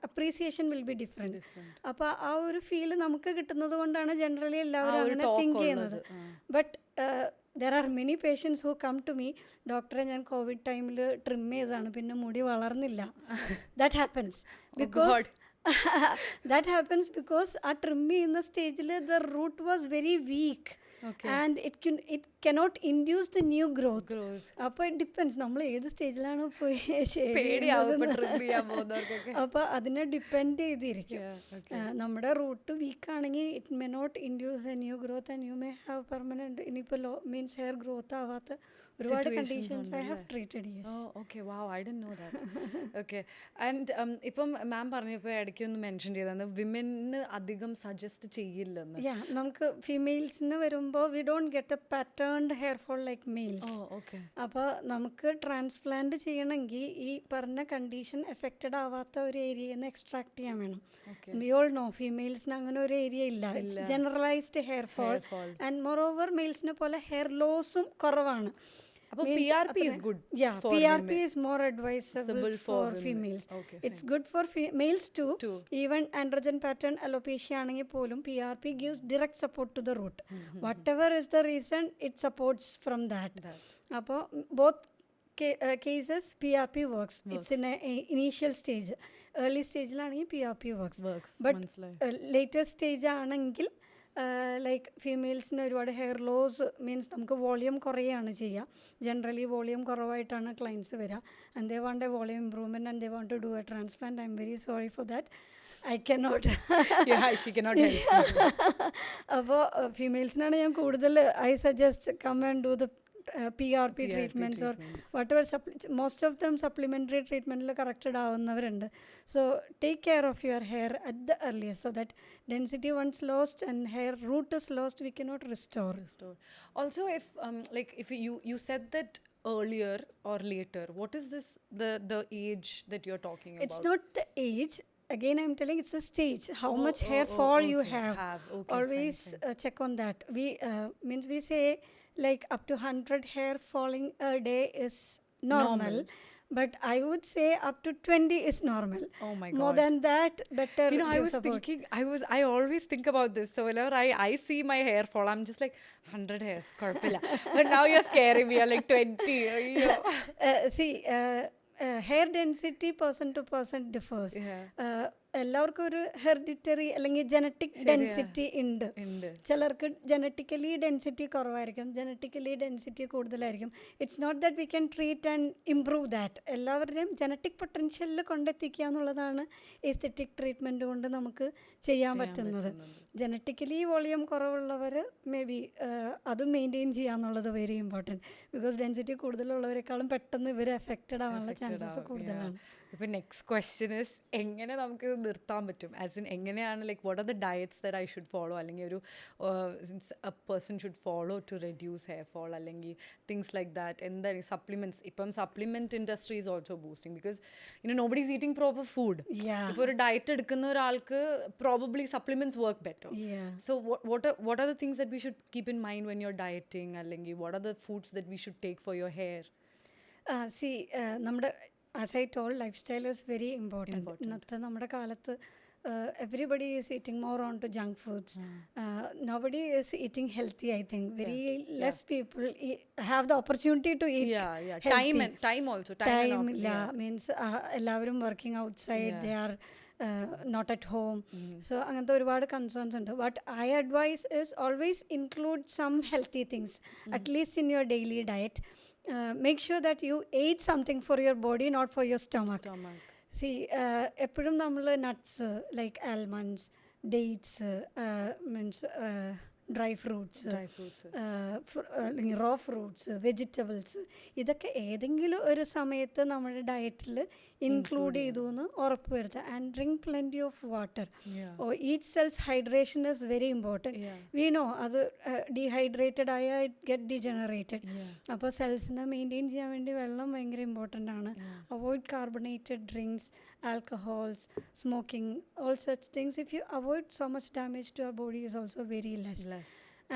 appreciation will be different. അപ്പോൾ ആ ഒരു ഫീൽ നമുക്ക് കിട്ടുന്നത് കൊണ്ടാണ് ജനറലി എല്ലാവരും അങ്ങനെ തിങ്ക് ചെയ്യുന്നത്. But there are many patients who come to me, ഡോക്ടറെ ഞാൻ കോവിഡ് ടൈമിൽ ട്രിം ചെയ്തതാണ്, പിന്നെ മുടി വളർന്നില്ല. That happens because that happens because ആ ട്രിം ചെയ്യുന്ന സ്റ്റേജിൽ the root was very weak and it cannot induce the new growth. അപ്പോൾ ഇറ്റ് ഡിപ്പെൻസ് നമ്മൾ ഏത് സ്റ്റേജിലാണ് പോയി അപ്പോൾ അതിനെ ഡിപ്പെൻഡ് ചെയ്തിരിക്കും. നമ്മുടെ റൂട്ട് വീക്ക് ആണെങ്കിൽ it may not induce a new growth and you may have permanent ഇനിയിപ്പോൾ മീൻസ് ഹെയർ ഗ്രോത്ത് ആവാത്ത ഒരുപാട് conditions I have treated. Okay, wow, I didn't know that. Okay, and ഇപ്പം മാം പറഞ്ഞപ്പോൾ ഇടയ്ക്ക് ഒന്ന് മെൻഷൻ ചെയ്തത് വിമന് അധികം സജസ്റ്റ് ചെയ്യില്ലെന്ന്. നമുക്ക് ഫീമെയിൽസിന് വരുമ്പോൾ we don't get a patterned hair fall like males. അപ്പോൾ നമുക്ക് ട്രാൻസ്പ്ലാന്റ് ചെയ്യണമെങ്കിൽ ഈ പറഞ്ഞ കണ്ടീഷൻ എഫക്റ്റഡ് ആവാത്ത ഒരു ഏരിയയിൽ നിന്ന് എക്സ്ട്രാക്ട് ചെയ്യാൻ വേണം. വി ഓൾ നോ ഫീമെയിൽസിന് അങ്ങനെ ഒരു ഏരിയ ഇല്ല. It's generalised hair fall and moreover മെയിൽസിനെ പോലെ ഹെയർ ലോസും കുറവാണ്. PRP is good. Yeah, PRP is more advisable for females. It's good for males too. Even androgen pattern alopecia ആണെങ്കിൽ പോലും PRP gives direct support to the root. Whatever is the reason, it supports from that. അപ്പോൾ both cases PRP works. It's in a initial stage. Early stageലാണെങ്കിൽ PRP works. But later stage ആണെങ്കിൽ like ഫീമെയിൽസിന് ഒരുപാട് hair loss means നമുക്ക് volume കുറയാണ് ചെയ്യുക. Generally volume കുറവായിട്ടാണ് clients വരിക. And they want a volume improvement and they want to do a transplant. I'm very sorry for that. I cannot. അപ്പോൾ ഫീമെയിൽസിനാണ് ഞാൻ കൂടുതൽ I suggest come and do the PRP treatments or whatever. Most of them supplementary treatment corrected ആവുന്നവരുണ്ട്. So take care of your hair at the earliest so that density once lost and hair root is lost, we cannot restore. Also, if you said that earlier or later, what is this the age that you're talking about? It's not the age. Again, I'm telling it's a stage. How much hair fall you have. Always check on that. We means we say like up to 100 hair falling a day is normal. But I would say up to 20 is normal. Oh my God. More than that, better. I was thinking, I always think about this. So whenever I see my hair fall, I'm just like 100 hairs, korpilla. But now you're scaring me. You're like 20. See, hair density person to person differs. എല്ലാവർക്കും ഒരു hereditary അല്ലെങ്കിൽ genetic density ഉണ്ട്. ചിലർക്ക് genetically density കുറവായിരിക്കും, genetically density കൂടുതലായിരിക്കും. It's not that we can treat and improve that. എല്ലാവരുടെയും genetic പൊട്ടൻഷ്യലിൽ കൊണ്ടെത്തിക്കുക എന്നുള്ളതാണ് എസ്തെറ്റിക് ട്രീറ്റ്മെൻറ്റ് കൊണ്ട് നമുക്ക് ചെയ്യാൻ പറ്റുന്നത്. ജനറ്റിക്കലി വോളിയം കുറവുള്ളവർ മേ ബി അത് മെയിൻറ്റെയിൻ ചെയ്യുക എന്നുള്ളത് വെരി ഇമ്പോർട്ടൻറ്റ്. ബിക്കോസ് ഡെൻസിറ്റി കൂടുതലുള്ളവരെക്കാളും പെട്ടെന്ന് ഇവർ എഫക്റ്റഡ് ആവാനുള്ള ചാൻസസ് കൂടുതലാണ്. ഇപ്പം നെക്സ്റ്റ് ക്വസ്റ്റ്യൻ ഇസ് എങ്ങനെ നമുക്ക് നിർത്താൻ പറ്റും, ആസ് ഇൻ എങ്ങനെയാണ് like what are the diets that I should follow, അല്ലെങ്കിൽ ഒരു a person should follow to reduce hair fall, അല്ലെങ്കിൽ തിങ്സ് ലൈക്ക് ദാറ്റ്. എന്തായാലും സപ്ലിമെൻറ്റ്സ്, ഇപ്പം supplement industry is also boosting because nobody is eating proper food. ഇപ്പോൾ ഒരു ഡയറ്റ് എടുക്കുന്ന ഒരാൾക്ക് probably supplements work better. So what are the things that we should keep in mind when you're dieting, അല്ലെങ്കിൽ what are the foods that we should take for your hair? നമ്മുടെ as I told, lifestyle is very important. ഇന്നത്തെ നമ്മുടെ കാലത്ത് everybody is eating more on to junk foods. Nobody is eating healthy, I think. Very less people have the opportunity to eat healthy. Time also. Means എല്ലാവരും working outside, they are not at home. So അങ്ങനത്തെ ഒരുപാട് concerns ഉണ്ട്. What I advise is always include some healthy things, at least in your daily diet. Make sure that you ate something for your body, not for your stomach. See, എപ്പോഴും നമ്മൾ nuts like almonds, dates, means dry fruits, അല്ലെങ്കിൽ raw fruits, vegetables, ഇതൊക്കെ ഏതെങ്കിലും ഒരു സമയത്ത് നമ്മുടെ ഡയറ്റിൽ include ചെയ്തു എന്ന് ഉറപ്പ് വരുത്തുക. And drink plenty of water. Each cells hydration is very important. We know അത് ഡീഹൈഡ്രേറ്റഡ് ആയാൽ ഇറ്റ് ഗെറ്റ് ഡിജനറേറ്റഡ്. അപ്പോൾ സെൽസിനെ മെയിൻറ്റെയിൻ ചെയ്യാൻ വേണ്ടി വെള്ളം ഭയങ്കര ഇമ്പോർട്ടൻ്റ് ആണ്. Avoid carbonated drinks, alcohols, smoking, all such things. If you avoid, so much damage to our body is also very less.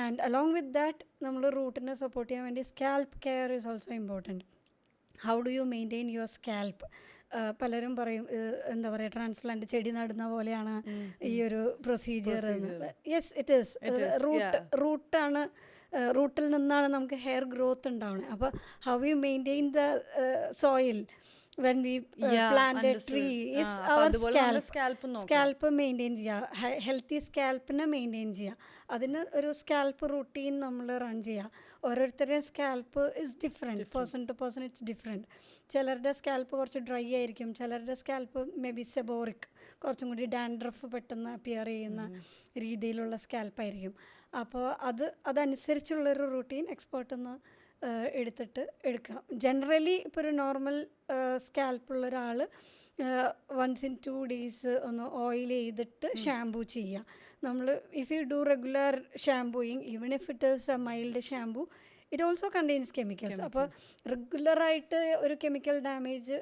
And along with that, നമ്മൾ റൂട്ടിനെ support ചെയ്യാൻ വേണ്ടി scalp care is also important. How do you maintain your scalp? പലരും പറയും എന്താ പറയുക, transplant ചെടി നടുന്ന പോലെയാണ് ഈ ഒരു പ്രൊസീജിയർ. Yes, it is. റൂട്ടാണ്, റൂട്ടിൽ നിന്നാണ് നമുക്ക് ഹെയർ ഗ്രോത്ത് ഉണ്ടാവുന്നത്. അപ്പോൾ how you maintain the soil when we plant a tree is our scalp maintain ചെയ്യുക, ഹെൽത്തി സ്കാൽപ്പിനെ മെയിൻറ്റെയിൻ ചെയ്യുക. അതിന് ഒരു സ്കാൽപ്പ് റൂട്ടീൻ നമ്മൾ റൺ ചെയ്യുക. ഓരോരുത്തരുടെയും scalp is different, person to person it's different. ചിലരുടെ സ്കാൽപ്പ് കുറച്ച് ഡ്രൈ ആയിരിക്കും, ചിലരുടെ സ്കാൽപ്പ് മേ ബി സെബോറിക്, കുറച്ചും കൂടി ഡാൻഡ്രഫ് പെട്ടെന്ന് അപ്പിയർ ചെയ്യുന്ന രീതിയിലുള്ള സ്കാൽപ്പായിരിക്കും. അപ്പോൾ അതനുസരിച്ചുള്ളൊരു റൂട്ടീൻ എക്സ്പേർട്ടെന്ന് എടുത്തിട്ട് എടുക്കാം. ജനറലി ഇപ്പോൾ ഒരു നോർമൽ സ്കാൽപ്പുള്ള ഒരാൾ once in 2 days ഒന്ന് ഓയിൽ ചെയ്തിട്ട് ഷാംപൂ ചെയ്യുക. നമ്മൾ if you do regular shampooing, even if it is a mild shampoo, it also contains chemicals. അപ്പോൾ റെഗുലറായിട്ട് ഒരു കെമിക്കൽ ഡാമേജ്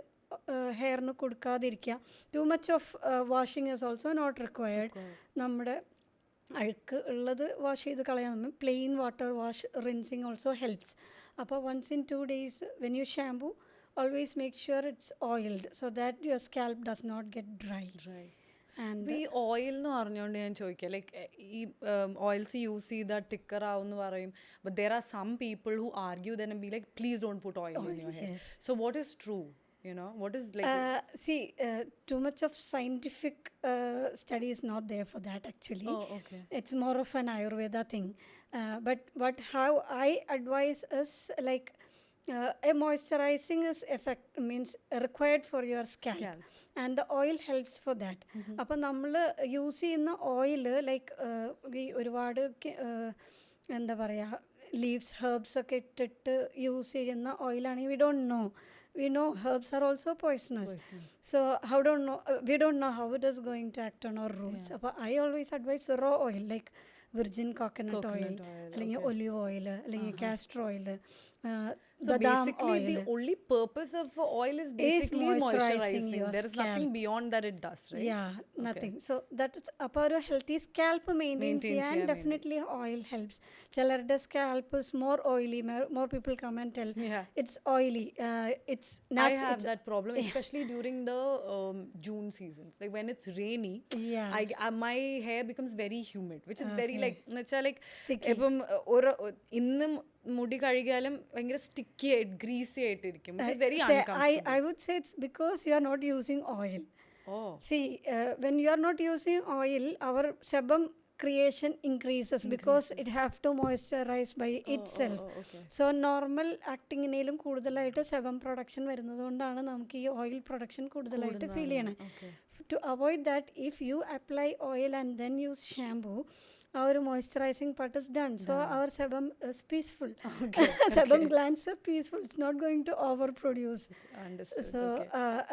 ഹെയറിന് കൊടുക്കാതിരിക്കുക. Too much of washing is also not required. നമ്മുടെ അഴുക്ക് ഉള്ളത് വാഷ് ചെയ്ത് കളയാൻ നമ്മൾ plain water wash, rinsing also helps. അപ്പോൾ once in 2 days when you shampoo, always make sure it's oiled so that your scalp does not get dry. And ഈ oil എന്ന് പറഞ്ഞുകൊണ്ട് ഞാൻ ചോദിക്കാം, ലൈക്ക് ഈ ഓയിൽസ് യൂസ് ചെയ്താൽ തിക്കർ ആവുമെന്ന് പറയും. But there are some people who argue then be like please don't put oil in your hair. So what is true? What is like too much of scientific study is not there for that actually. Okay. It's more of an Ayurveda thing. But how I advise is like a moisturizing is means required for your scalp. And the oil helps for that. അപ്പോൾ നമ്മൾ use ചെയ്യുന്ന oil like ഈ ഒരുപാട് എന്താ പറയുക, leaves, herbs ഒക്കെ ഇട്ടിട്ട് use ചെയ്യുന്ന ഓയിലാണെങ്കിൽ we know herbs are also poisonous. So we don't know how it is going to act on our roots. But I always advise raw oil like virgin coconut oil, അല്ലെങ്കിൽ olive oil, അല്ലെങ്കിൽ castor oil, so badam basically oil. The only purpose of oil is basically moisturizing. There is nothing beyond that it does, right? Yeah, nothing. So that is അപ്പോൾ ഒരു healthy scalp maintain ചെയ്യാൻ definitely oil helps. ചിലരുടെ scalp is more oily. More people come and tell it's oily. It's I have that problem, especially during the June seasons. Like when it's rainy, my hair becomes very humid, which is very like ഇപ്പം ഇന്നും മുടി കഴുകിയാലും ഭയങ്കര sticky ആയിട്ട് greasy ആയിട്ടിരിക്കും. I would say it's because you are not using oil. See, when you are not using oil, our sebum creation increases because it have to moisturize by itself. So normal actingനേലും കൂടുതലായിട്ട് sebum production വരുന്നത് കൊണ്ടാണ് നമുക്ക് ഈ oil production കൂടുതലായിട്ട് feel ചെയ്യണേ. to avoid that, if you apply oil and then use shampoo, our moisturizing part is done. So our sebum is peaceful. Sebum glands are peaceful. It's not going to overproduce. Understood. So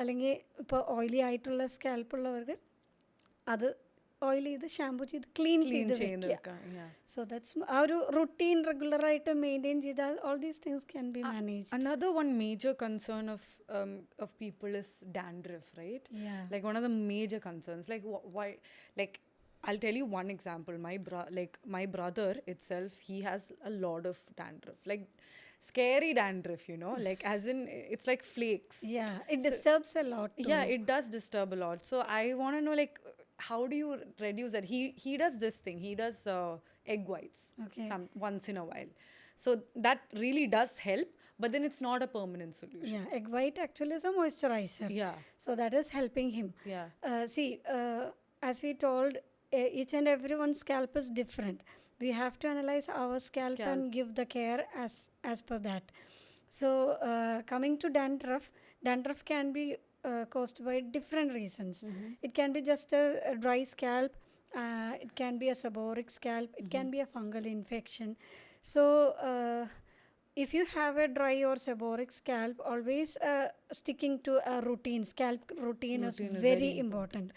അല്ലെങ്കിൽ ഇപ്പോൾ oily ആയിട്ടുള്ള scalp ഉള്ളവർക്ക് അത് oil ചെയ്ത് shampoo ചെയ്ത് clean ചെയ്ത് വെക്കുക. So that's ആ ഒരു റുട്ടീൻ റെഗുലറായിട്ട് മെയിൻറ്റെയിൻ ചെയ്താൽ all these things can be manage. Another one major concern of people is dandruff, right? Yeah. Like one of the major concerns. Like why? Like I'll tell you one example. My brother itself, he has a lot of dandruff. Like scary dandruff, you know, like as in it's like flakes. Yeah, it disturbs a lot too. Yeah, it does disturb a lot. So I want to know, like, how do you reduce that? He does this thing. He does egg whites once in a while. So that really does help, but then it's not a permanent solution. Yeah, egg white actually is a moisturizer. Yeah. So that is helping him. Yeah. See, as we told, each and everyone's scalp is different. We have to analyze our scalp and give the care as per that. So coming to dandruff can be caused by different reasons. It can be just a dry scalp, it can be a seborrheic scalp, it can be a fungal infection. So if you have a dry or seborrheic scalp, always sticking to a routine. Scalp routine is very important.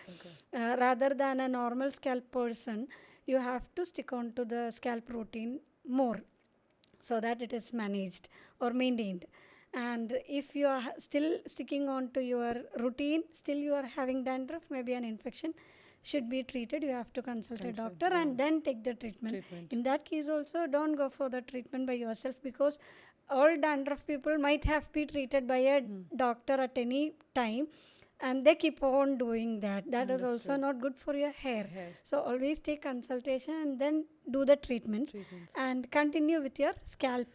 Rather than a normal scalp person, you have to stick on to the scalp routine more so that it is managed or maintained. And if you are still sticking on to your routine, still you are having dandruff, maybe an infection should be treated. You have to consult a doctor and then take the treatment. In that case also, don't go for the treatment by yourself, because all dandruff people might have been treated by a doctor at any time, and they keep on doing that. That is also not good for your hair. So always take consultation and then do the treatments. And continue with your scalp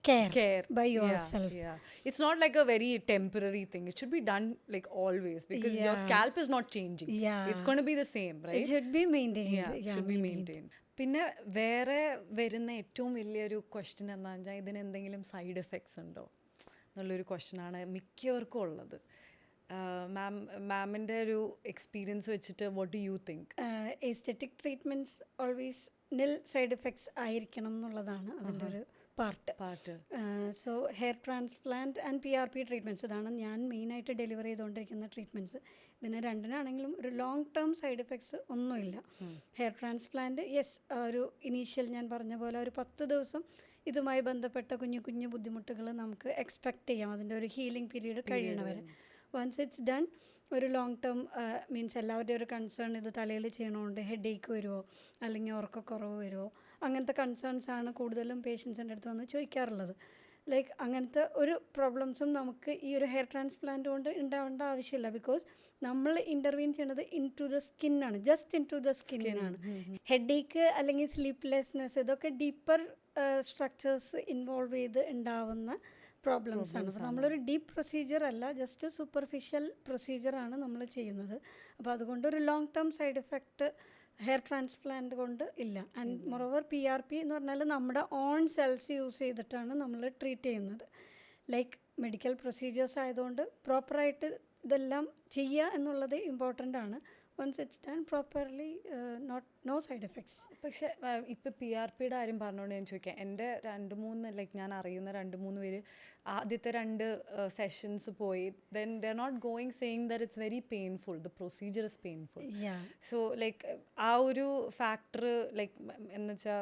care by yourself. Yeah. It's not like a very temporary thing. It should be done like always, because your scalp is not changing. Yeah. It's going to be the same, right? It should be maintained. Yeah, it should be maintained. പിന്നെ വേറെ വരുന്ന ഏറ്റവും വലിയൊരു question എന്താണെന്ന് വെച്ചാൽ, ഇതിന് എന്തെങ്കിലും side effects ഉണ്ടോ എന്നുള്ളൊരു ക്വസ്റ്റ്യനാണ് മിക്കവർക്കും ഉള്ളത്. മാമിൻ്റെ ഒരു എക്സ്പീരിയൻസ് വെച്ചിട്ട് what do you think? Aesthetic treatments always നിൽ സൈഡ് എഫക്ട്സ് ആയിരിക്കണം എന്നുള്ളതാണ് അതിൻ്റെ ഒരു part. So hair transplant and PRP treatments, ഇതാണ് ഞാൻ മെയിനായിട്ട് ഡെലിവർ ചെയ്തുകൊണ്ടിരിക്കുന്ന ട്രീറ്റ്മെൻറ്റ്സ്. ഇതിന് രണ്ടിനാണെങ്കിലും ഒരു ലോങ് ടേം സൈഡ് എഫക്ട്സ് ഒന്നുമില്ല. ഹെയർ ട്രാൻസ്പ്ലാന്റ് ഒരു ഇനീഷ്യൽ ഞാൻ പറഞ്ഞ പോലെ ഒരു 10 ദിവസം ഇതുമായി ബന്ധപ്പെട്ട കുഞ്ഞു കുഞ്ഞു ബുദ്ധിമുട്ടുകൾ നമുക്ക് എക്സ്പെക്റ്റ് ചെയ്യാം, അതിൻ്റെ ഒരു ഹീലിംഗ് പീരീഡ് കഴിയണവരെ. വൺസ് ഇറ്റ്സ് ഡൺ, ഒരു ലോങ് ടേം മീൻസ് എല്ലാവരുടെയും ഒരു കൺസേൺ ഇത് തലയിൽ ചെയ്യണോണ്ട് ഹെഡ് ഏക്ക് വരുമോ അല്ലെങ്കിൽ ഉറക്കക്കുറവ് വരുമോ, അങ്ങനത്തെ കൺസേൺസ് ആണ് കൂടുതലും പേഷ്യൻസിൻ്റെ അടുത്ത് വന്ന് ചോദിക്കാറുള്ളത്. ലൈക്ക് അങ്ങനത്തെ ഒരു പ്രോബ്ലംസും നമുക്ക് ഈ ഒരു ഹെയർ ട്രാൻസ്പ്ലാന്റ് കൊണ്ട് ഉണ്ടാവേണ്ട ആവശ്യമില്ല, ബിക്കോസ് നമ്മൾ ഇൻ്റർവീൻ ചെയ്യണത് ഇൻ ടു ദ സ്കിന്നാണ്, ജസ്റ്റ് ഇൻ ടു ദ സ്കിന്നാണ്. ഹെഡ് ഏക്ക് അല്ലെങ്കിൽ സ്ലീപ്ലെസ്നെസ്, ഇതൊക്കെ ഡീപ്പർ സ്ട്രക്ചേഴ്സ് ഇൻവോൾവ് ചെയ്ത് ഉണ്ടാവുന്ന പ്രോബ്ലംസ് ആണ്. അപ്പോൾ നമ്മളൊരു ഡീപ്പ് പ്രൊസീജിയർ അല്ല, ജസ്റ്റ് സൂപ്പർഫിഷ്യൽ പ്രൊസീജിയറാണ് നമ്മൾ ചെയ്യുന്നത്. അപ്പോൾ അതുകൊണ്ട് ഒരു long term side effect hair transplant കൊണ്ട് ഇല്ല. ആൻഡ് മൊറോവർ PRP എന്ന് പറഞ്ഞാൽ നമ്മുടെ ഓൺ സെൽസ് യൂസ് ചെയ്തിട്ടാണ് നമ്മൾ ട്രീറ്റ് ചെയ്യുന്നത്. ലൈക്ക് മെഡിക്കൽ പ്രൊസീജിയേഴ്സ് ആയതുകൊണ്ട് പ്രോപ്പറായിട്ട് ഇതെല്ലാം ചെയ്യുക എന്നുള്ളത് ഇമ്പോർട്ടൻ്റ് ആണ്. once it's done properly, no side effects. പക്ഷേ ഇപ്പോൾ PRPയുടെ കാര്യം പറഞ്ഞുകൊണ്ട് ഞാൻ ചോദിക്കാം, എൻ്റെ 2-3 ലൈക്ക് ഞാൻ അറിയുന്ന 2-3 പേര് ആദ്യത്തെ 2 സെഷൻസ് പോയി, then they're not going saying that it's very painful, the procedure is painful. So like ആ ഒരു ഫാക്ടർ ലൈക്ക് എന്ന് വെച്ചാൽ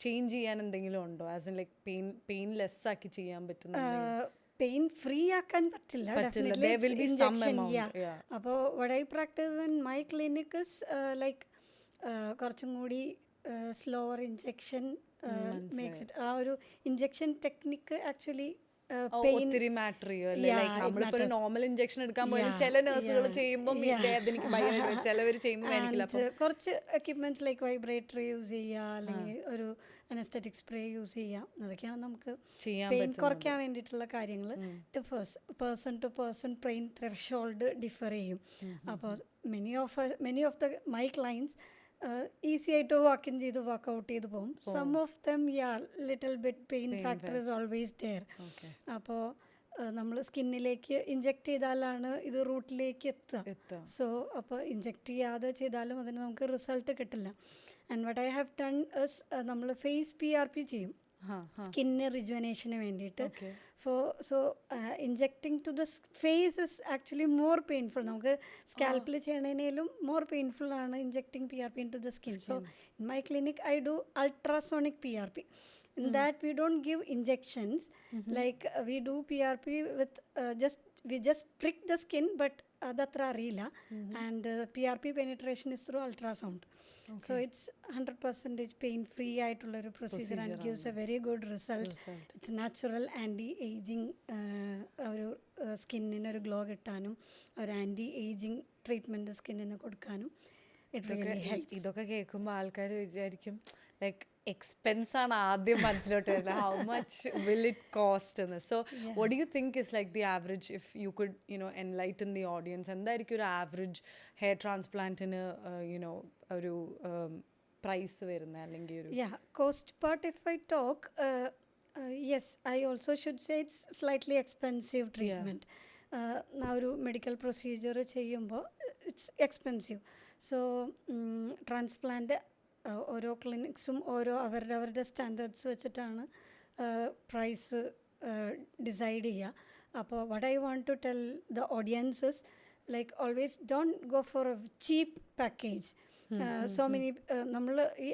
ചേഞ്ച് ചെയ്യാൻ എന്തെങ്കിലും ഉണ്ടോ, ആസ് ഇൻ ലൈക്ക് പെയിൻലെസ് ആക്കി ചെയ്യാൻ പറ്റുന്ന? പെയിൻ ഫ്രീ ആക്കാൻ പറ്റില്ല. അപ്പോൾ what I practice in my clinic is like കുറച്ചും കൂടി സ്ലോവർ ഇഞ്ചെക്ഷൻ മേക്സ് ഇറ്റ്. ആ ഒരു ഇഞ്ചെക്ഷൻ ടെക്നിക്ക് ആക്ച്വലി ഒത്തിരി മാറ്റർ ചെയ്യും അല്ലേ? നമ്മളിപ്പോൾ നോർമൽ ഇഞ്ചെക്ഷൻ എടുക്കാൻ പോയാൽ ചില നഴ്സുകൾ ചെയ്യുമ്പോൾ വേദനയ്ക്ക് ഭയങ്കര, ചിലവർ ചെയ്യുമ്പോൾ വേദനിക്കില്ല. കുറച്ച് എക്യുപ്മെന്റ്സ് ലൈക്ക് വൈബ്രേറ്റർ യൂസ് ചെയ്യുക, അല്ലെങ്കിൽ ഒരു അനസ്തെറ്റിക് സ്പ്രേ യൂസ് ചെയ്യാം. അതൊക്കെയാണ് നമുക്ക് പെയിൻ കുറയ്ക്കാൻ വേണ്ടിയിട്ടുള്ള കാര്യങ്ങൾ. Person to person pain threshold differ ചെയ്യും. അപ്പോൾ many of the my clients easy ആയിട്ട് വാക്ക് ഇൻ ചെയ്ത് വർക്കൗട്ട് ചെയ്ത് പോകും. Some of them little bit pain factor is always there. അപ്പോൾ നമ്മൾ സ്കിന്നിലേക്ക് ഇഞ്ചെക്ട് ചെയ്താലാണ് ഇത് റൂട്ടിലേക്ക് എത്തുക. സോ അപ്പോൾ ഇഞ്ചെക്ട് ചെയ്യാതെ ചെയ്താലും അതിന് നമുക്ക് റിസൾട്ട് കിട്ടില്ല. And what I have done is നമ്മൾ ഫേസ് PRP ചെയ്യും സ്കിന്നിന് റിജുവനേഷന് വേണ്ടിയിട്ട്. So injecting to the face is actually more painful. നമുക്ക് സ്കാൽപ്പിൽ ചെയ്യണേലും മോർ പെയിൻഫുൾ ആണ് injecting PRP into the skin. So in my clinic I do ultrasonic PRP. In that we don't give injections, like we do PRP with we just prick the skin, but adatra arilla, and PRP penetration is through ultrasound. So it's 100% pain free aayittulla oru procedure and gives a very good result. It's natural anti-aging oru skin inu oru glow kittanum oru anti-aging treatment skin inu kodukkanum it really helps. ഇതൊക്കെ കേൾക്കുമ്പോൾ ആൾക്കാർ വിചാരിക്കും like expense ആണ് ആദ്യം മനസ്സിലോട്ട് വരുന്നത്. How much will it cost എന്ന്. So what do you think is like the average, if you could enlighten the audience, എന്തായിരിക്കും ഒരു ആവറേജ് ഹെയർ ട്രാൻസ്പ്ലാന്റിന് ഒരു പ്രൈസ് വരുന്നത് അല്ലെങ്കിൽ ഒരു cost part if I talk, yes I also should say it's slightly expensive treatment. ആ ഒരു medical procedure ചെയ്യുമ്പോൾ it's expensive. So transplant ഓരോ ക്ലിനിക്സും അവരുടെ സ്റ്റാൻഡേർഡ്സ് വെച്ചിട്ടാണ് പ്രൈസ് ഡിസൈഡ് ചെയ്യുക. അപ്പോൾ what I want to tell the audiences, like always don't go for a cheap package. So many നമ്മൾ ഈ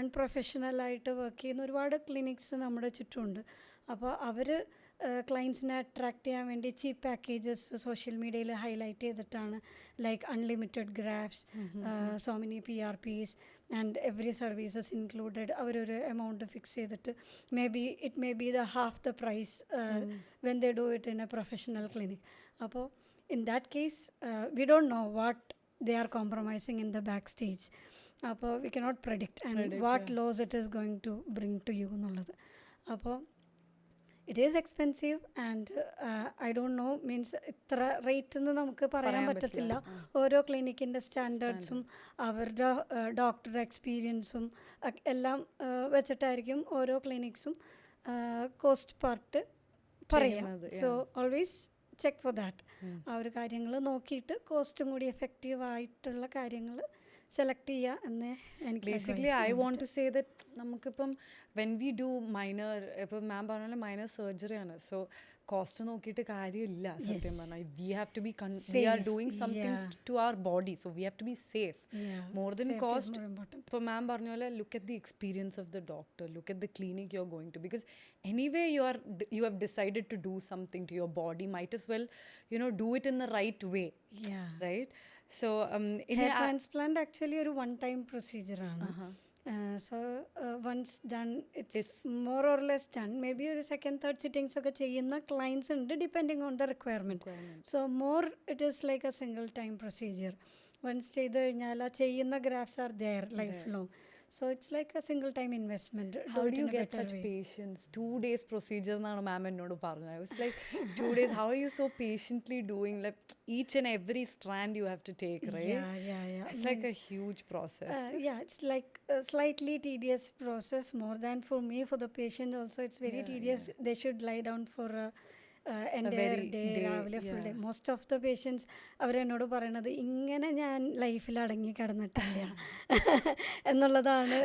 അൺപ്രൊഫഷണലായിട്ട് വർക്ക് ചെയ്യുന്ന ഒരുപാട് ക്ലിനിക്സ് നമ്മുടെ ചുറ്റുമുണ്ട്. അപ്പോൾ അവർ ക്ലയൻസിനെ അട്രാക്ട് ചെയ്യാൻ വേണ്ടി ചീപ്പ് പാക്കേജസ് സോഷ്യൽ മീഡിയയിൽ ഹൈലൈറ്റ് ചെയ്തിട്ടാണ്, like unlimited grafts, so many PRPs and every services included. അവരൊരു എമൗണ്ട് ഫിക്സ് ചെയ്തിട്ട് it may be the half the price when they do it in a professional clinic. അപ്പോൾ in that case we don't know what they are compromising in the backstage. അപ്പോൾ we cannot predict and what loss it is going to bring to you എന്നുള്ളത്. അപ്പോൾ it is expensive and I don't know, means ഇത്ര rate എന്ന് നമുക്ക് പറയാൻ പറ്റത്തില്ല. ഓരോ ക്ലിനിക്കിൻ്റെ സ്റ്റാൻഡേർഡ്സും അവരുടെ ഡോക്ടർ എക്സ്പീരിയൻസും എല്ലാം വെച്ചിട്ടായിരിക്കും ഓരോ ക്ലിനിക്സും കോസ്റ്റ് പാർട്ട് പറയാം. So always check for that. ആ ഒരു കാര്യങ്ങൾ നോക്കിയിട്ട് കോസ്റ്റും കൂടി എഫക്റ്റീവ് ആയിട്ടുള്ള കാര്യങ്ങൾ സെലക്ട് ചെയ്യുക എന്ന് എനിക്ക്. Basically I want to say that നമുക്കിപ്പം വെൻ വി ഡു മൈനർ, ഇപ്പം മാം പറഞ്ഞാൽ മൈനർ സർജറിയാണ്, സോ കോസ്റ്റ് നോക്കിയിട്ട് കാര്യമില്ല സത്യം പറഞ്ഞാൽ. We have to be we are doing something to our body, so we have to be safe more than cost. ഇപ്പോൾ ma'am പറഞ്ഞ പോലെ look at the experience of the doctor, look at the clinic you are going to, because anyway you have decided to do something to your body, might as well do it in the right way. Right. So hair transplant actually a one time procedure aanu. So once done it's more or less done. Maybe a second third sittings okke cheyyunna clients und depending on the requirement. So more it is like a single time procedure. Once ചെയ്ത് കഴിഞ്ഞാൽ ആ ചെയ്യുന്ന grafts are there lifelong. So it's like a single time investment. How do you get such patience? 2 days procedure എന്നാണ് മാം എന്നോട് പറഞ്ഞത്. I was like 2 days, how are you so patiently doing like each and every strand you have to take, right? Yeah. It's like a huge process. It's like a slightly tedious process, more than for me. For the patient also it's very tedious. They should lie down for entire day, രാവിലെ full day. Most of the patients അവരെന്നോട് പറയണത് ഇങ്ങനെ ഞാൻ ലൈഫിൽ അടങ്ങി കിടന്നിട്ടില്ല എന്നുള്ളതാണ്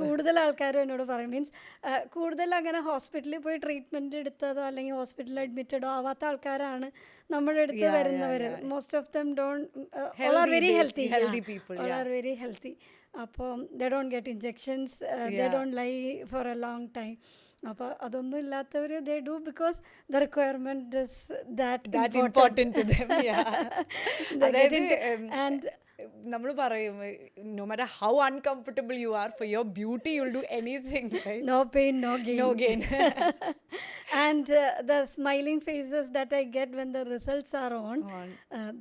കൂടുതൽ ആൾക്കാരും എന്നോട് പറയും. മീൻസ് കൂടുതൽ അങ്ങനെ ഹോസ്പിറ്റലിൽ പോയി ട്രീറ്റ്മെൻറ്റ് എടുത്തതോ അല്ലെങ്കിൽ ഹോസ്പിറ്റലിൽ അഡ്മിറ്റഡോ ആവാത്ത ആൾക്കാരാണ് നമ്മുടെ അടുത്ത് വരുന്നവർ. Most of them all are very healthy people, all are very healthy. അപ്പോൾ they don't get injections, they don't lie for a long time. അപ്പോൾ അതൊന്നും ഇല്ലാത്തവർ they do because the requirement is that important to them. And നമ്മൾ പറയും no matter how uncomfortable you are, for your beauty you'll do anything, right? No pain no gain. And the smiling faces that I get when the results are on,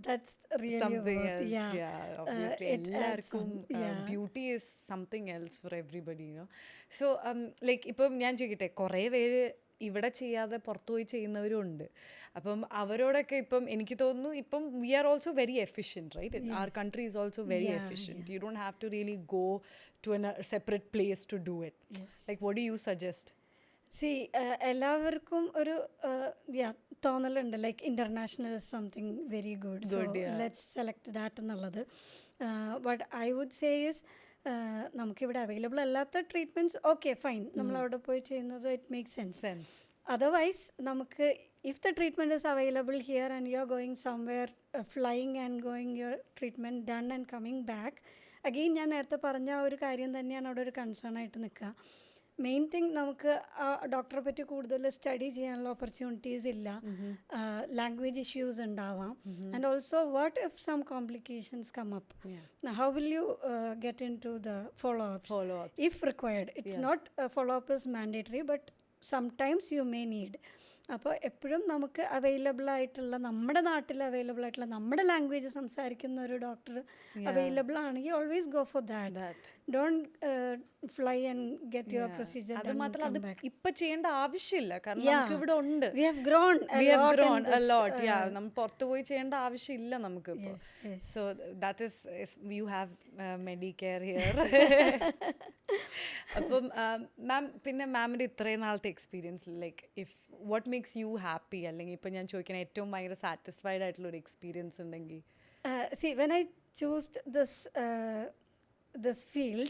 that's really something worth. else. Obviously ellarkum beauty is something else for everybody, so like ഇപ്പം ഞാൻ ചോദിക്കട്ടെ, കുറേ പേര് ഇവിടെ ചെയ്യാതെ പുറത്തു പോയി ചെയ്യുന്നവരും ഉണ്ട്. അപ്പം അവരോടൊക്കെ ഇപ്പം എനിക്ക് തോന്നുന്നു ഇപ്പം we are also very efficient, right? Our country is also very efficient. You don't have to really go to a separate place to do it. Like what do you suggest? See എല്ലാവർക്കും ഒരു തോന്നലുണ്ട് like international is something very good so let's select that എന്നുള്ളത്. But I would say is നമുക്കിവിടെ available അല്ലാത്ത treatments okay fine, നമ്മൾ അവിടെ പോയി ചെയ്യുന്നത് ഇറ്റ് മേക്സ് സെൻസ്. അതർവൈസ് നമുക്ക് if the treatment is available here and you are going somewhere flying and going your treatment done and coming back, again ഞാൻ നേരത്തെ പറഞ്ഞ ഒരു കാര്യം തന്നെയാണ് അവിടെ ഒരു കൺസേൺ ആയിട്ട് നിൽക്കുക. മെയിൻ തിങ് നമുക്ക് ആ ഡോക്ടറെ പറ്റി കൂടുതൽ സ്റ്റഡി ചെയ്യാനുള്ള ഓപ്പർച്യൂണിറ്റീസ് ഇല്ല, ലാംഗ്വേജ് ഇഷ്യൂസ് ഉണ്ടാവാം, and also what if some complications come up, how will you get into the follow ups if required. It's not follow up is mandatory but sometimes you may need. അപ്പോൾ എപ്പോഴും നമുക്ക് available ആയിട്ടുള്ള നമ്മുടെ നാട്ടിൽ available ആയിട്ടുള്ള നമ്മുടെ language സംസാരിക്കുന്ന ഒരു ഡോക്ടർ അവൈലബിൾ ആണെങ്കിൽ always go for that. Don't fly and get your procedure. അത് മാത്രമല്ല അത് ഇപ്പൊ ചെയ്യേണ്ട ആവശ്യമില്ല, കാരണം നമുക്ക് ഇവിടെ ഉണ്ട്. We have grown a lot. നമ്മൾ പുറത്തു പോയി ചെയ്യേണ്ട ആവശ്യമില്ല നമുക്ക് ഇപ്പോൾ. So that is you have Medicare here. അപ്പം മാം, പിന്നെ മാമിൻ്റെ ഇത്രയും നാളത്തെ experience like if what makes you happy, അല്ലെങ്കിൽ ഇപ്പം ഞാൻ ചോദിക്കണ ഏറ്റവും ഭയങ്കര സാറ്റിസ്ഫൈഡ് ആയിട്ടുള്ള ഒരു എക്സ്പീരിയൻസ് ഉണ്ടെങ്കിൽ? See, when I chose this field,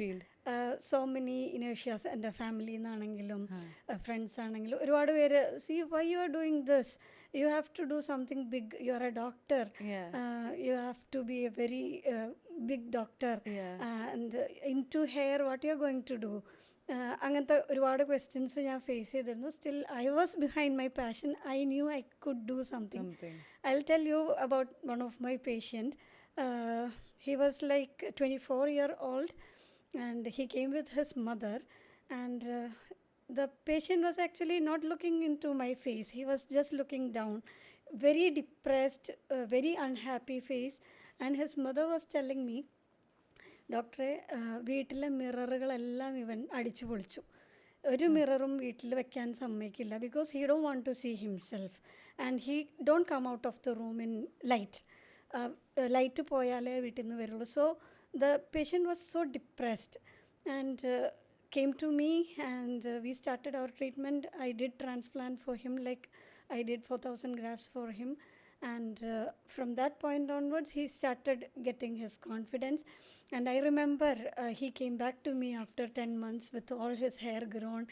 so many inertias എൻ്റെ ഫാമിലിയിൽ നിന്നാണെങ്കിലും ഫ്രണ്ട്സ് ആണെങ്കിലും ഒരുപാട് പേര് see why you are doing this, you have to do something big, you are a doctor, you have to be a very big doctor, and in to hear what you are going to do. അങ്ങനത്തെ ഒരുപാട് questions ഞാൻ face ചെയ്തിരുന്നു. Still I was behind my passion. I knew I could do something. I will tell you about one of my patient. He was like 24-year-old and he came with his mother, and the patient was actually not looking into my face. He was just looking down, very depressed, very unhappy face, and his mother was telling me, ഡോക്ടറെ വീട്ടിലെ മിററുകളെല്ലാം ഇവൻ അടിച്ചു പൊളിച്ചു, ഒരു മിററും വീട്ടിൽ വെക്കാൻ സമ്മതിക്കില്ല, because he don't want to see himself and he don't come out of the room in light. Light പോയാലേ വീട്ടിൽ നിന്ന് വരുള്ളൂ. So the patient was so depressed and came to me, and we started our treatment. I did transplant for him, like I did 4,000 grafts for him, and from that point onwards he started getting his confidence. And I remember he came back to me after 10 months with all his hair grown,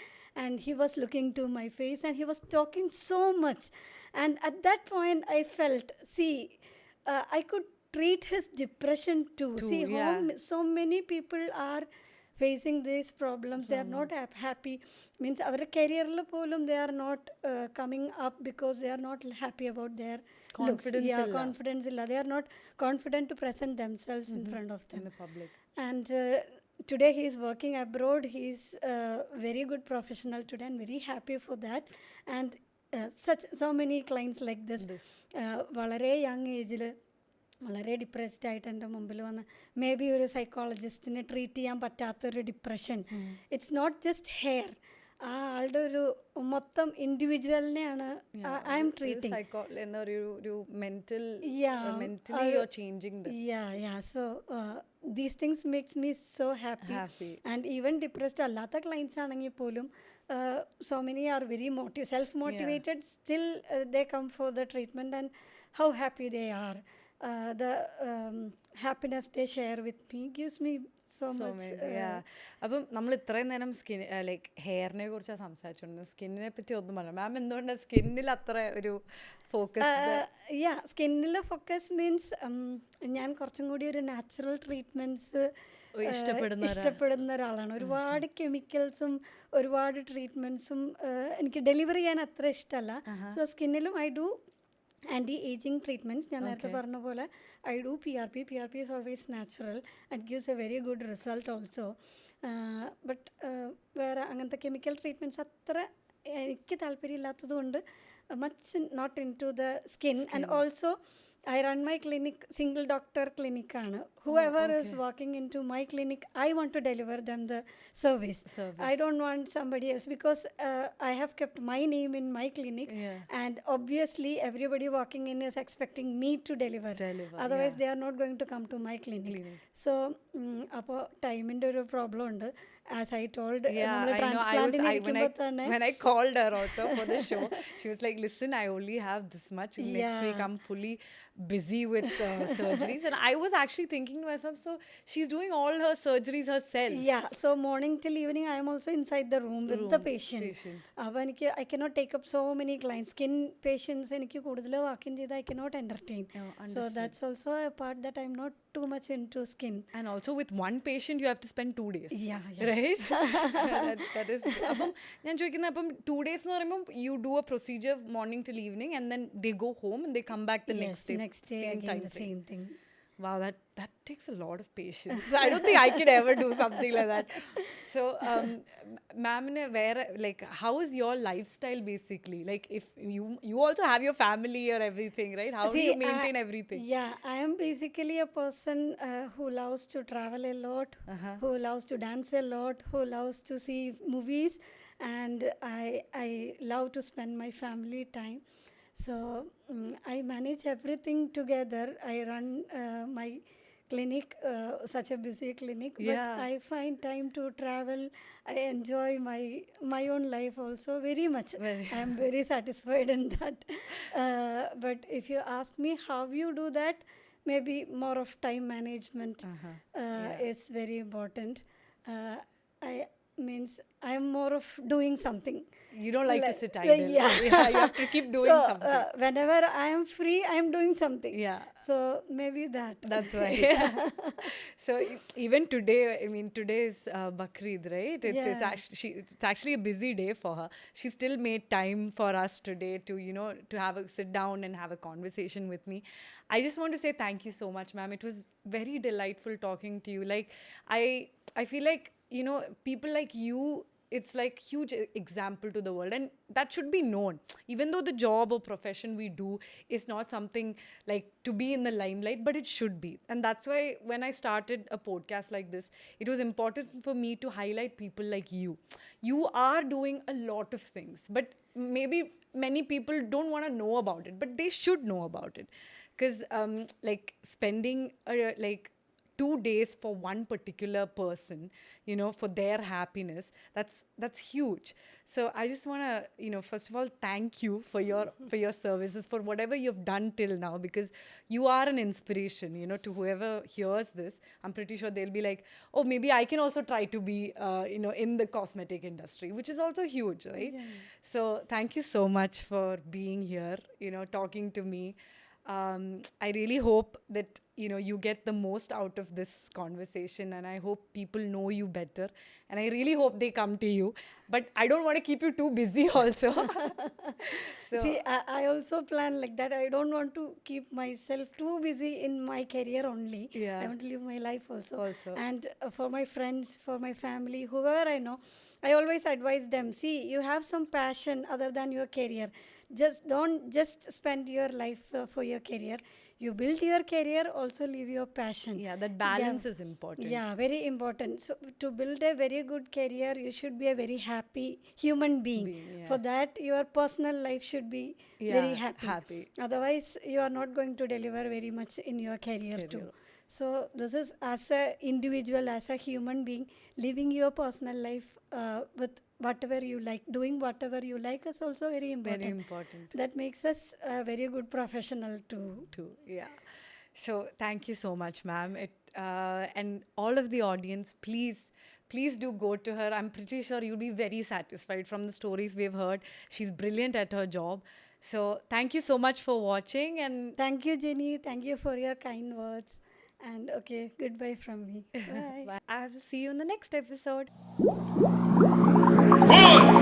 and he was looking to my face and he was talking so much. And at that point I felt, see, I could treat his depression too. See how so many people are facing these problems. They are not happy, means our career la polum they are not coming up because they are not happy about their confidence looks. Confidence illa, they are not confident to present themselves in front of them in the public. And today he is working abroad. He is very good professional today and very happy for that. And so many clients like this വളരെ young ഏജിൽ വളരെ depressed ആയിട്ട് എൻ്റെ മുമ്പിൽ വന്ന് may be ഒരു സൈക്കോളജിസ്റ്റിനെ treat ചെയ്യാൻ പറ്റാത്തൊരു depression. It's not just hair, ആ ആളുടെ ഒരു മൊത്തം ഇൻഡിവിജ്വലിനെയാണ് I am treating. So these things makes me so happy. And even depressed അല്ലാത്ത ക്ലൈൻറ്റ്സ് ആണെങ്കിൽ പോലും so many are very self-motivated, still they come for the treatment, and how happy they are. The happiness they share with me gives me so much. അപ്പം നമ്മൾ ഇത്രയും നേരം skin like ഹെയറിനെ കുറിച്ചാണ് സംസാരിച്ചുകൊണ്ടിരുന്നത്, സ്കിന്നിനെ പറ്റി ഒന്നും പറയാം. മാം എന്തുകൊണ്ടാണ് സ്കിന്നിൽ അത്ര ഒരു ഫോക്കസ്? സ്കിന്നിൽ ഫോക്കസ് മീൻസ് ഞാൻ കുറച്ചും കൂടി ഒരു നാച്ചുറൽ ട്രീറ്റ്മെൻറ്റ്സ് ഇഷ്ടപ്പെടുന്ന ഒരാളാണ്. ഒരുപാട് കെമിക്കൽസും ഒരുപാട് ട്രീറ്റ്മെൻറ്റ്സും എനിക്ക് ഡെലിവർ ചെയ്യാൻ അത്ര ഇഷ്ടമല്ല. സോ സ്കിന്നിലും I do anti ageing treatments. ഞാൻ നേരത്തെ പറഞ്ഞ പോലെ I do PRP. PRP is always natural and gives a very good result also. But വേറെ അങ്ങനത്തെ കെമിക്കൽ ട്രീറ്റ്മെൻറ്റ്സ് അത്ര എനിക്ക് താല്പര്യമില്ലാത്തത് കൊണ്ട് much not into the skin. And also I run my clinic, single doctor clinic aanu. Whoever is walking into my clinic, I want to deliver them the service. I don't want somebody else, because I have kept my name in my clinic, and obviously everybody walking in is expecting me to deliver. Otherwise they are not going to come to my clinic. So appo time inde oru problem undu, as I told, Yeah, നമ്മള് I know. ട്രാൻസ്പ്ലാന്റിന് ഇരിക്കുമ്പോൾ തന്നെ When I called her also for the show, she was like, "Listen, I only have this much. Next week, Yeah. I'm fully busy with surgeries." And I was actually thinking to myself, so she's doing all her surgeries herself. Yeah, so morning till evening I am also inside the room with the patient. അപ്പോൾ എനിക്ക് I cannot take up so many clients. Skin patients എനിക്ക് കൂടുതൽ walk-in ചെയ്ത് I cannot entertain. So that's also a part that I'm not too much into skin. And also with one patient, you have to spend 2 days. Yeah. Right? that is. അപ്പം ഞാൻ ചോദിക്കുന്നത് അപ്പം 2 days എന്ന് പറയുമ്പോൾ you do a procedure morning till evening and then they go home and they come back the next day. Next day same again time the frame. same thing. Wow, that takes a lot of patience. I don't think I could ever do something like that. So, ma'am, like, how is your lifestyle basically? Like, if you also have your family or everything, right? How do you maintain everything? Yeah, I am basically a person who loves to travel a lot, who loves to dance a lot, who loves to see movies, and I love to spend my family time. So I manage everything together. I run my clinic, such a busy clinic, but I find time to travel. I enjoy my own life also very much. I am very satisfied in that. But if you ask me how you do that, maybe more of time management is very important. I am more of doing something. You don't like to sit idle. Yeah. You have to keep doing something. Whenever I am free, I am doing something. Yeah. So maybe that. That's right. So even today, I mean, today is Bakrid, right? It's actually a busy day for her. She still made time for us today to, to have a sit down and have a conversation with me. I just want to say thank you so much, ma'am. It was very delightful talking to you. Like, I feel like, people like you, it's like huge example to the world, and that should be known. Even though the job or profession we do is not something like to be in the limelight, but it should be. And that's why when I started a podcast like this, it was important for me to highlight people like you. You are doing a lot of things, but maybe many people don't want to know about it, but they should know about it. Because like spending 2 days for one particular person, for their happiness, that's huge. So I just want to, first of all, thank you for your services, for whatever you've done till now, because you are an inspiration, to whoever hears this. I'm pretty sure they'll be like, oh, maybe I can also try to be, in the cosmetic industry, which is also huge, right? Yeah. So thank you so much for being here, talking to me. I really hope that you get the most out of this conversation, and I hope people know you better, and I really hope they come to you, but I don't want to keep you too busy also. So, see, I also plan like that. I don't want to keep myself too busy in my career only. I want to live my life also. And for my friends, for my family, whoever I know, I always advise them, see, you have some passion other than your career. Don't just spend your life for your career. You build your career, also live your passion. Yeah, that balance is important. Yeah, very important. So to build a very good career, you should be a very happy human being. For that, your personal life should be very happy. Otherwise, you are not going to deliver very much in your career too. So this is, as a individual, as a human being, living your personal life with whatever you like, doing whatever you like is also very important. Very important. That makes us a very good professional too. Yeah. So thank you so much, ma'am. And all of the audience, please do go to her. I'm pretty sure you'll be very satisfied from the stories we've heard. She's brilliant at her job. So thank you so much for watching. And thank you, Jenny. Thank you for your kind words. And okay, goodbye from me. Bye. I will see you in the next episode. Good.